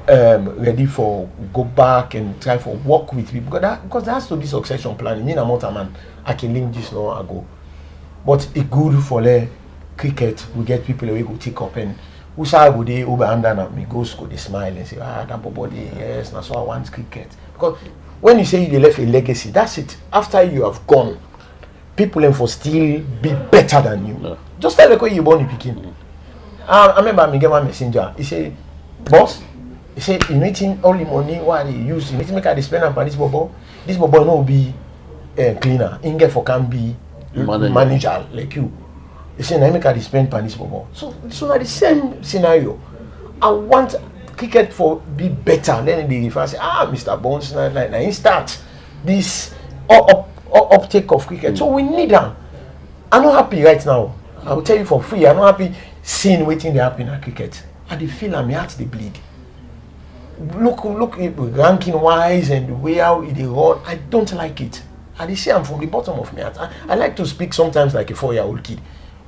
ready for go back and try for work with people because there has to be succession planning. Me and Motaman, I can link this now I go. But it's good for the cricket. We get people who go take up and we shall go there over and down me go they smile and say, that body, yes, that's why I want cricket. Because when you say they left a legacy, that's it. After you have gone, people and for still be better than you. No. Just tell the way you born in Peking. I remember me get my messenger. He say, boss, he said, you need him only money why they use. You need to make a spend on this bobo. This bobo no be cleaner. Inge for can be manager like you. He said, I make a spend on this bobo. So the same scenario. I want cricket for be better. Then they refer say, Mr. Bones, now he start this uptake of cricket. So we need them. I'm not happy right now. I will tell you for free. I'm not happy seeing waiting they happen at cricket. And they feel and my heart they bleed. Look ranking wise and the way how they run, I don't like it. And they say I'm from the bottom of my heart. I like to speak sometimes like a 4-year-old kid.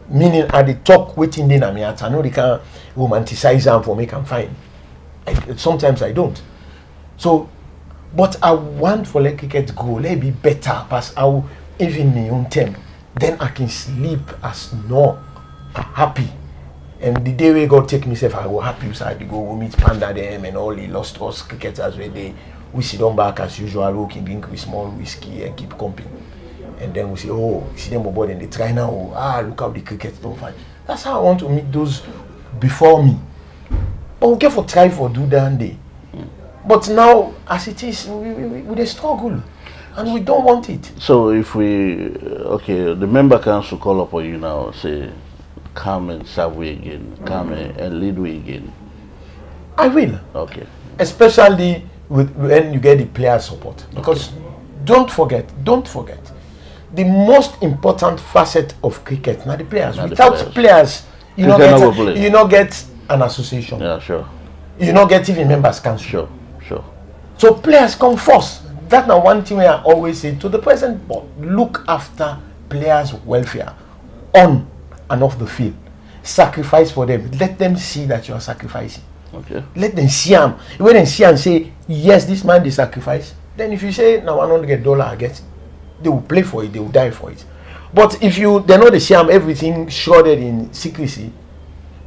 Meaning I they talk waiting in my heart. I know they can romanticize them for me can fine. Sometimes I don't. So but I want for let cricket go, let it be better pass how even my own term. Then I can sleep as no happy. And the day we go take myself, I go happy side to go meet Panda them and all the lost us cricketers where we sit down back as usual, looking drink with small whiskey and keep comping. And then we say, oh, see them aboard and they try now, look how the cricket don't fight. That's how I want to meet those before me. But we get for try for do that day. But now as it is, we struggle and we don't want it. So if the member council call upon you now, say come and serve we again, come and lead we again. I will. Okay. Especially when you get the player support. Because don't forget, the most important facet of cricket now the players. Without players, you not get an association. Yeah, sure. You not get even members council. Sure. So players come first. That's now one thing I always say to the present board. Look after players' welfare on and off the field. Sacrifice for them. Let them see that you are sacrificing. Okay. Let them see them. When they see and say, yes, this man they sacrifice, then if you say now $100 I get, they will play for it, they will die for it. But if they know they see them everything shrouded in secrecy,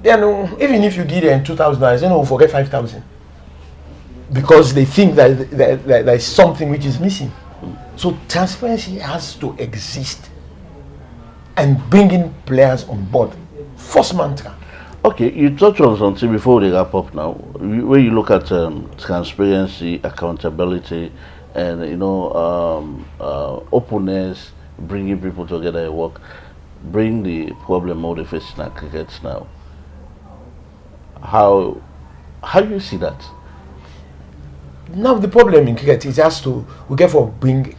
then even if you give them $2,000, they will forget 5,000. Because they think that there is something which is missing. So transparency has to exist. And bringing players on board. First mantra. Okay, you touched on something before we wrap up now. When you look at transparency, accountability, and openness, bringing people together at work, bring the problem of the facing at cricket now. How do you see that? Now the problem in cricket is just we get for bring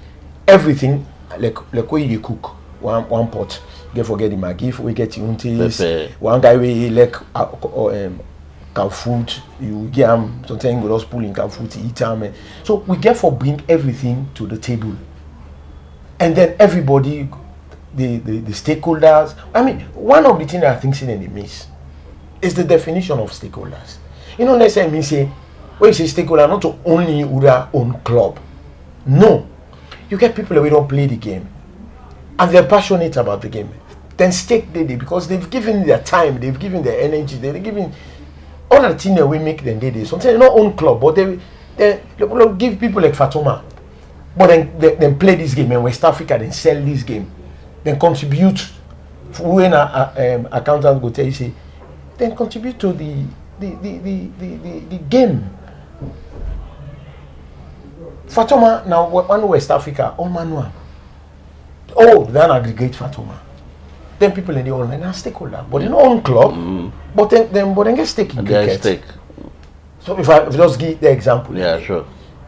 everything like way you cook. One pot, get forget the Maggi, we get unties. One guy we like can food. You get sometimes we just pull in can food to eat them. So we get for bring everything to the table, and then everybody, the stakeholders. I mean, one of the things I think in the miss is the definition of stakeholders. Let's say me say when you say stakeholder, not only your own club. No, you get people who don't play the game. And they're passionate about the game. Then stake daily because they've given their time, they've given their energy, they've given all the things that we make them daily. Sometimes not own club, but they give people like Fatoma. But then play this game in West Africa, then sell this game, then contribute. When an accountant go tell you say, then contribute to the game. Fatoma now one West Africa, all manual. Oh, then aggregate Fatoma. Then people in the online are stakeholder, but in own club, but then get stake in cricket. Stake. So if I just give the example. Yeah, sure.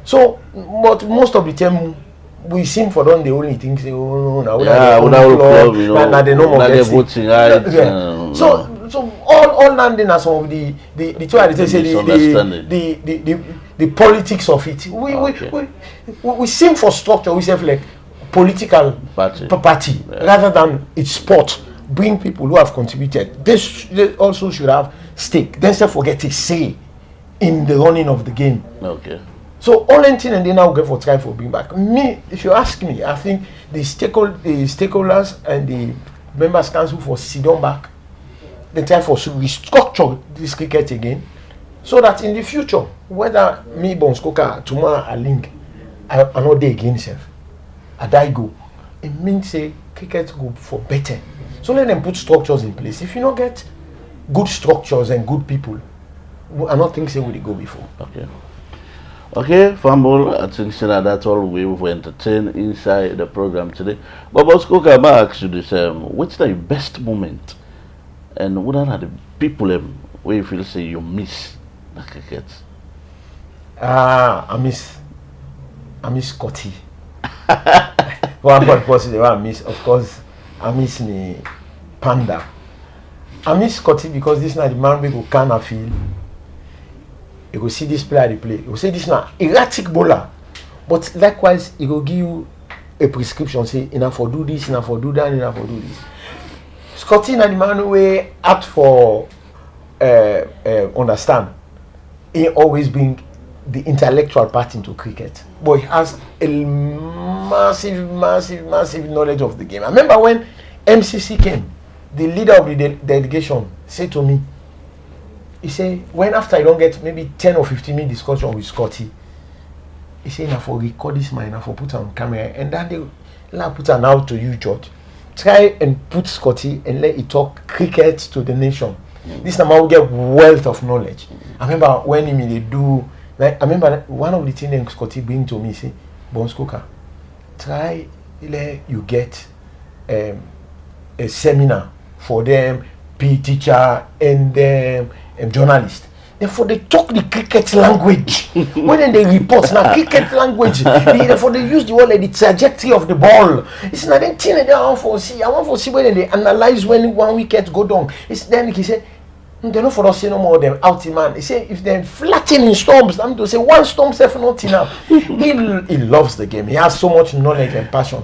So, but most of the time, we seem for them the only thing say, oh no, now without club, you know, now they no more get voting right. So all landing as some of the the politics of it. We seem for structure. We say like political party rather than it's sport. Bring people who have contributed. They also should have stake. Then say forget to say in the running of the game. Okay. So all thing and they now get for try for bring back. Me, if you ask me, I think the stakeholders and the members council for sit down back. They try for restructure this cricket again, so that in the future, whether me Bonskoka tomorrow I link, I not day again self, I die go. It means say cricket go for better. So let them put structures in place. If you not get good structures and good people, I not think say will they go before. Okay, Fumble, I think that's all we will entertain inside the program today. But Bonskoka, I ask you this: what's the best moment? And what are the people where you feel say you miss the cricket? I miss Scotty. One person I miss, of course, I miss me Panda. I miss Scotty because this night the man we go kind of feel. You go see this player they play. You go say this now erratic bowler, but likewise he go give you a prescription. Say enough for do this, enough for do that, enough for do this. Scotty na the man way act for understand. He always bring the intellectual part into cricket, but he has a massive knowledge of the game. I remember when MCC came, the leader of the delegation said to me, he said, when after I don't get maybe 10 or 15 minute discussion with Scotty, he said, now for record this man, now for put on camera, and then they put an out to you, George. Try and put Scotty and let it talk cricket to the nation. This time I will get wealth of knowledge. I remember when they do, like I remember one of the things that Scotty bring to me, say, Bonskoka, try let you get a seminar for them, PE teacher and them journalist. Therefore, they talk the cricket language. When they report now, cricket language. Therefore, they use the word like the trajectory of the ball. It's not that thing that I want to see. I want to see when they analyze when one wicket go down. It's then he said, they're not for us say no more them out man. He said if they're flattening storms, I'm to say one storm self not enough. He loves the game. He has so much knowledge and passion.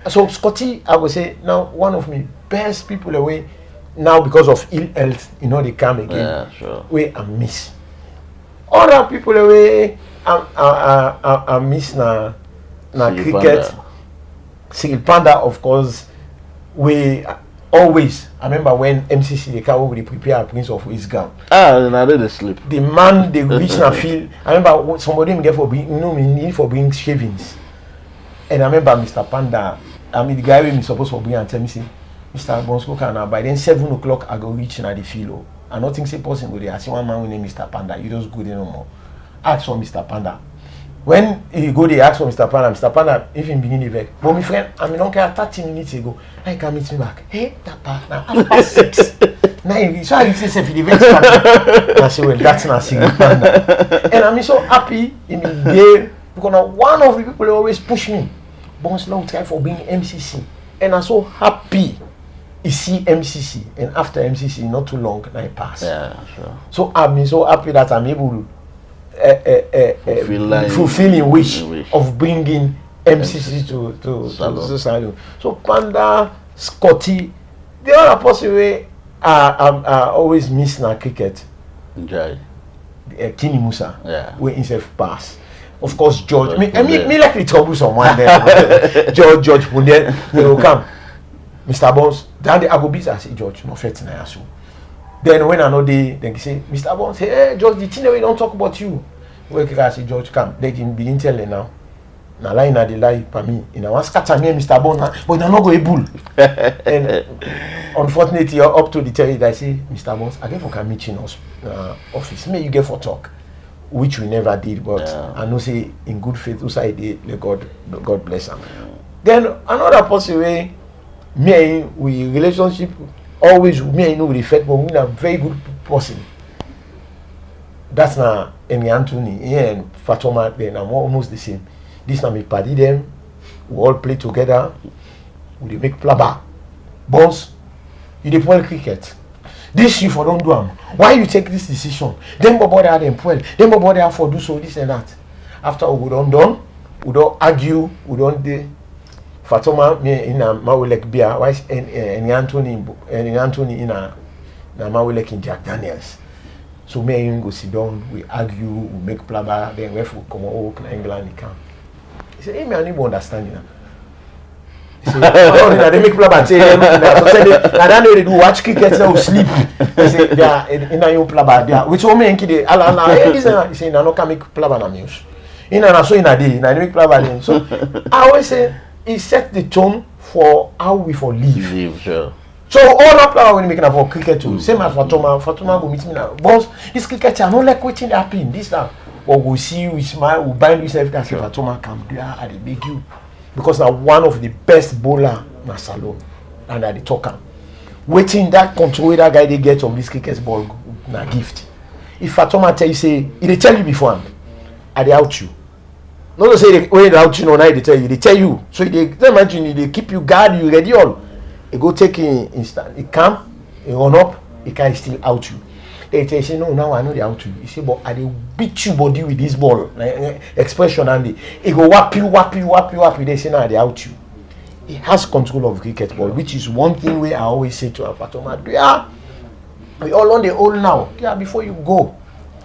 So Scotty, I would say now one of my best people away. Now because of ill health, they come again. Yeah, sure. We I miss. Other people away I miss na cricket. Cyril Panda, of course. We always. I remember when MCC they come over, they prepare a Prince of Wales gown. Now they sleep. The man they reach na field. I remember somebody me get for bring need for bring shavings. And I remember Mr. Panda. I mean the guy we supposed to bring and tell me say, Mr. Bonskoka now by then 7 o'clock I go reach na the field. I don't think say person go there. I see one man named Mr. Panda. You just go there no more. Ask for Mr. Panda. When he go there, ask for Mr. Panda, if he begin the work. But my friend, I mean, don't care 30 minutes ago. I can meet me back. Hey, that part now, 6:30. Now, so I say, if the event started, I say, well, that's not Cyril Panda. And I'm so happy in the day because one of the people they always push me. Bones long try for being MCC. And I'm so happy. You see MCC, and after MCC, not too long, I pass. Yeah, sure. So I'm so happy that I'm able to fulfilling wish of bringing MCC to Salon. So Panda, Scotty, the other person way I always miss na cricket. Enjoy. Kini Musa, yeah. Where himself pass. Of course, George. Me like the troublesome one there. George Pundel, they will come. Mr. Bones, then I go busy. I say, George, no fit na so. Then when I know they say, Mr. Bones, say, hey, George, the thing that we don't talk about you. Where can I say, George, come? They can begin telling now. Now lie na the lie for me. You know, one scatter me, Mr. Bones, but I not go able. And unfortunately, up to the territory, I say, Mr. Bones, I get for come meet you in office. May you get for talk, which we never did, but yeah. I know say in good faith, also God bless him. Then another person way. Me and we relationship always me and with the fact, but we are very good person. That's now Emi Anthony and Fatoma. Then I'm almost the same. This now me party them. We all play together. We make plaba. Boss, you dey play cricket. This you for don't do them. Why you take this decision? Then body had them well. Then body have for do so this and that. After we don't done, we don't argue. We don't de. Fatoma me in a Mawelek beer. Why Emi Anthony in a Mawelek in Jack Daniels. So me and him go sit down, we argue, we make plaba, then we come over to England, he come. He said, hey man, you won't understand, you know. He said, oh, they make plaba, say, and then they do watch cricket, they will sleep. He said, they are in a young plaba, they are, which one make it, he said, no, can make plaba na muse. In a so in a day, they make plaba then. So, I always say, he set the tone for how we for live. Sure. So all that power when making for cricket too. Same as Fatoma go meet me now. Boss, this cricket I don't like waiting happen. This now. Or we see you, we smile, we bind yourself and say Fatoma come there and they beg you. Because now one of the best bowler na Salone and at the talker. Waiting that control that guy they get of this cricket ball na gift. If Fatoma tell you say, they tell you before I they out you. Not to say they out you know now they tell you. So they imagine they keep you guard you ready all. He go take in instant. He come, he run up, he can still out you. They tell you, say, no, now I know they out you. He say, but I dey beat you body with this ball. Like, expression and he go whap you. They say, now they out you. He has control of cricket ball, which is one thing where I always say to Fatoma, yeah, we all on the old now. Yeah, before you go.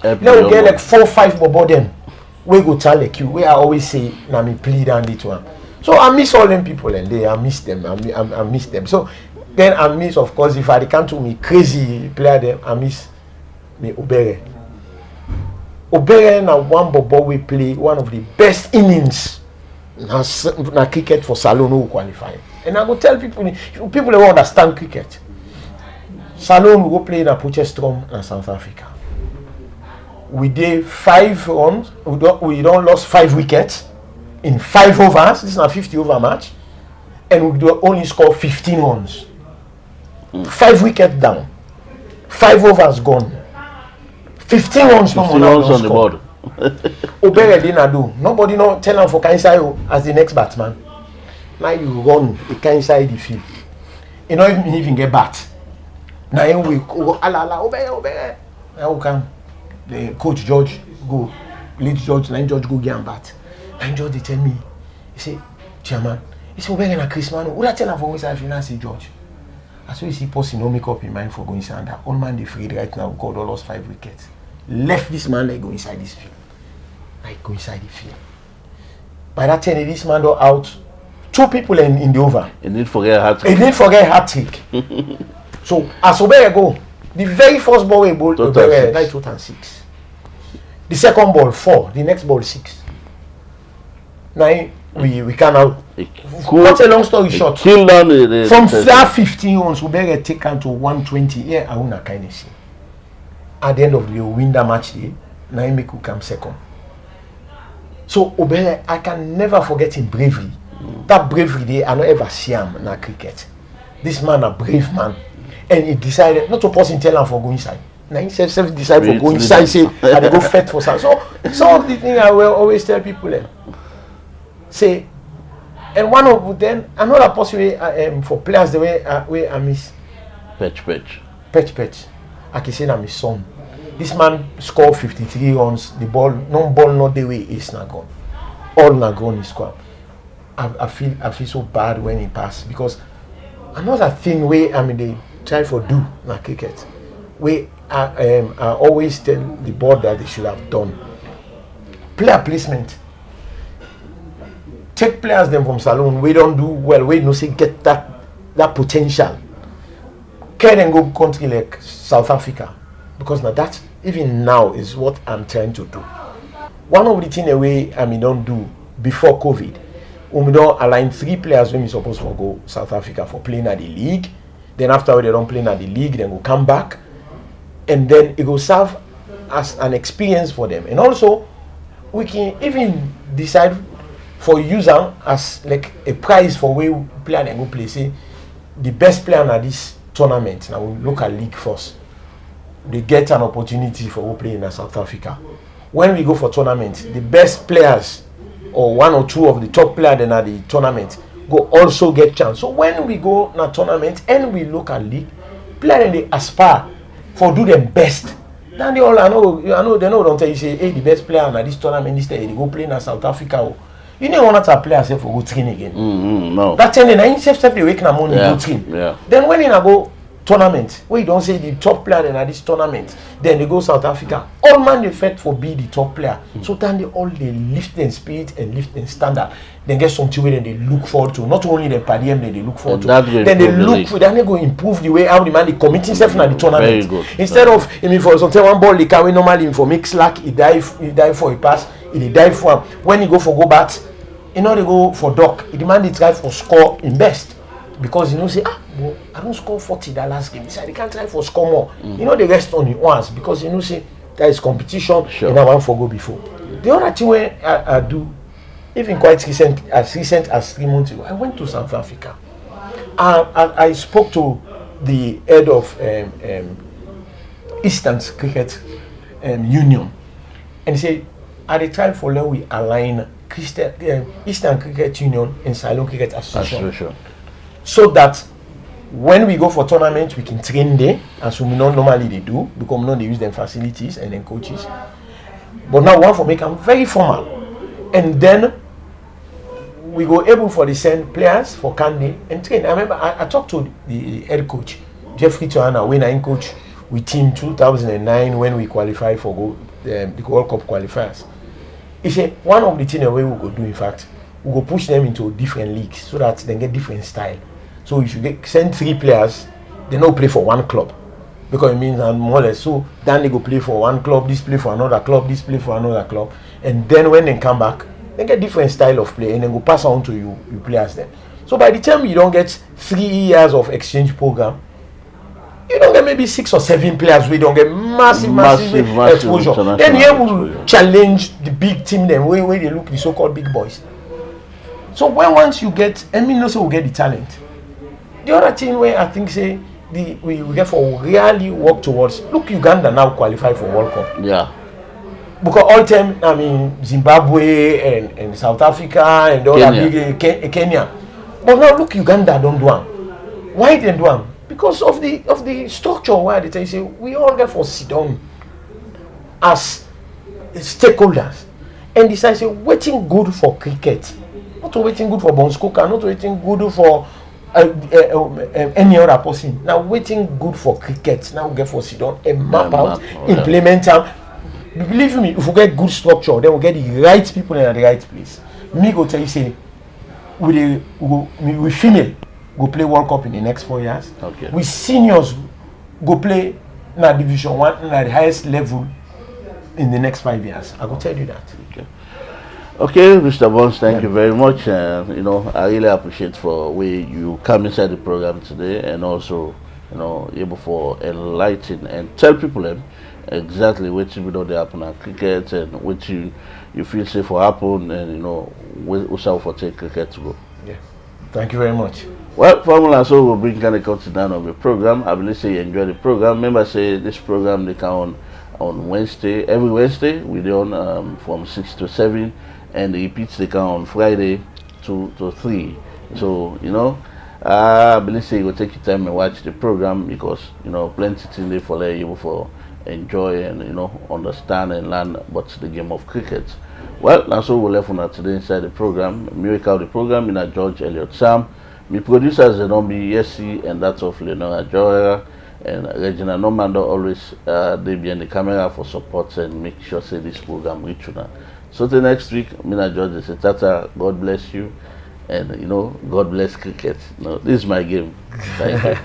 Now we get like 4 or 5 bobo them. We go tell like you. Where I always say, now me plead and it one. So I miss all them people and I miss them. I miss them. So then I miss, of course, if I can't do me crazy player them, I miss me Obere. Obere na one bobo we play one of the best innings na cricket for Salone who qualify. And I go tell people who understand cricket. Salone will go play in a Potchefstroom in South Africa. We did 5 runs. We don't lost 5 wickets. In 5 overs, this is a 50 over match, and we only score 15 runs. 5 wickets down, 5 overs gone, 15 runs no more on the board. Obere didn't do. Nobody no tell him for Kansai as the next batsman. Now you run the Kansai the field. You don't even get bat. Now you will go Obere. Now can the coach George go, lead George, line George go get and bat. And George they tell me, he say, Chairman, he say, Obere na Chris Mano. Who that tell him for going inside finance, George? As well as he person no make up in mind for going inside. That all man they afraid right now. God all lost 5 wickets. Left this man like go inside this field. Like go inside the field. By that time, this man go out. 2 people in the over. He didn't forget hat trick. So as Obere go, the very first ball we ball Obere 9-6. The second ball 4. The next ball 6. Now we can out. Cut a long story short. From that 15 runs, Obere take on to 120. Yeah, I wanna kind of see. At the end of the day, win that match day. Now he make who come second. So Obere, I can never forget his bravery. That bravery day, I don't ever see him in cricket. This man a brave man, and he decided not to pause in tell him for going inside. Now he self decide for going inside. Say I go fight for some. So the thing I will always tell people. Say, and one of them, another possibility for players the way I miss Petch. I can say I'm his son. This man scored 53 runs. The ball not the way it's not gone. All not gone is scored. I feel so bad when he passed because another thing where they try for do na cricket. Where I always tell the board that they should have done player placement. Take players them from Salone. We don't do well. We no say get that potential. Can then go country like South Africa because now that even now is what I'm trying to do. One of the things we don't do before COVID, we don't align 3 players when we supposed to go South Africa for playing at the league. Then after they don't play at the league, then go come back, and then it will serve as an experience for them. And also, we can even decide for user as like a prize for where player and go play. Say the best player at this tournament. Now we look at league first. they get an opportunity for go play in South Africa. When we go for tournament, the best players or one or two of the top players in the tournament go also get chance. So when we go na tournament and we look at league, players they aspire for do them best. Then they all I know they know don't tell you say hey the best player na this tournament this day they go play in South Africa. You know one of the players say for go train again. No. That time they self they wake na money go train. Yeah. Then when you go tournament, where you don't say the top player in this tournament, then they go South Africa. All man they fight for be the top player. So then they all they lift their spirit and lift their standard. Then get something where they look forward to. Not only the podium they look forward to. Then they look for then they go improve the way how the man they commit himself in the tournament. Very good. Instead of I mean for something one ball they carry normally for make slack, he dive for a pass, he dive for him. When he go for go bat, you know they go for duck. He demand they try for score in best. Because you know say well, I don't score 40 that last game. They can't try for score more. You know the rest on it once because you know say there is competition and I want for go before. The other thing where I do, even quite recent as 3 months ago, I went to South Africa. I spoke to the head of Eastern Cricket Union and he said at the time for now we align Eastern Cricket Union and Ceylon Cricket Association. So that when we go for tournament, we can train there, as we not normally they do, because we know they use them facilities and then coaches. But now one for make them very formal, and then we go able for the send players for Kande and train. I remember I talked to the head coach Jeffrey Tuhana when I coach with team 2009 when we qualified for the World Cup qualifiers. He said one of the things we will go do, in fact, we go push them into different leagues so that they get different style. So if you send 3 players, they don't play for one club because it means more or less. So then they go play for one club, this play for another club, this play for another club, and then when they come back, they get different style of play and then go pass on to you players then. So by the time you don't get 3 years of exchange program, you don't get maybe 6 or 7 players. We don't get massive exposure. Then you will challenge the big team then where they look the so-called big boys. So once you get, I mean also we get the talent. The other thing where I think say we get for really work towards. Look, Uganda now qualify for World Cup. Yeah. Because all time I mean Zimbabwe and South Africa and all that big Kenya. But now look, Uganda don't do them. Why they do them? Because of the structure where they tell you say we all get for sit down as stakeholders and decide say waiting good for cricket. Not waiting good for Bonskoka, not waiting good for any other person. Now waiting good for cricket. Now we get for sit down and map out, implement them. Believe me, if we get good structure, then we get the right people in the right place. Me go tell you say, we female go play World Cup in the next 4 years. Okay. We seniors go play na Division 1 na the highest level in the next 5 years. I go tell you that. Okay, Mr. Bonds, thank you very much. I really appreciate for where you come inside the program today and also, able for enlighten and tell people exactly what you know they happen at cricket and what you feel safe for happen and where for take cricket to go. Yeah. Thank you very much. Well, Formula so will bring kind of cut down of the program. I believe say you enjoy the program. Remember say this program they come on Wednesday. Every Wednesday we do on from 6 to 7 and the repeats they come on Friday 2 to 3. So I believe say you will take your time and watch the program because plenty things there for you for enjoy and understand and learn about the game of cricket. Well, that's all we left on today inside the program. Miracle the program in George Elliott Sam. My producers Zenombi Yesi and that's of Leonora Joera and Regina Normando always they behind the camera for support and make sure say this program reach you now. So till next week, Mina George say Tata, God bless you and God bless cricket. This is my game. Thank you.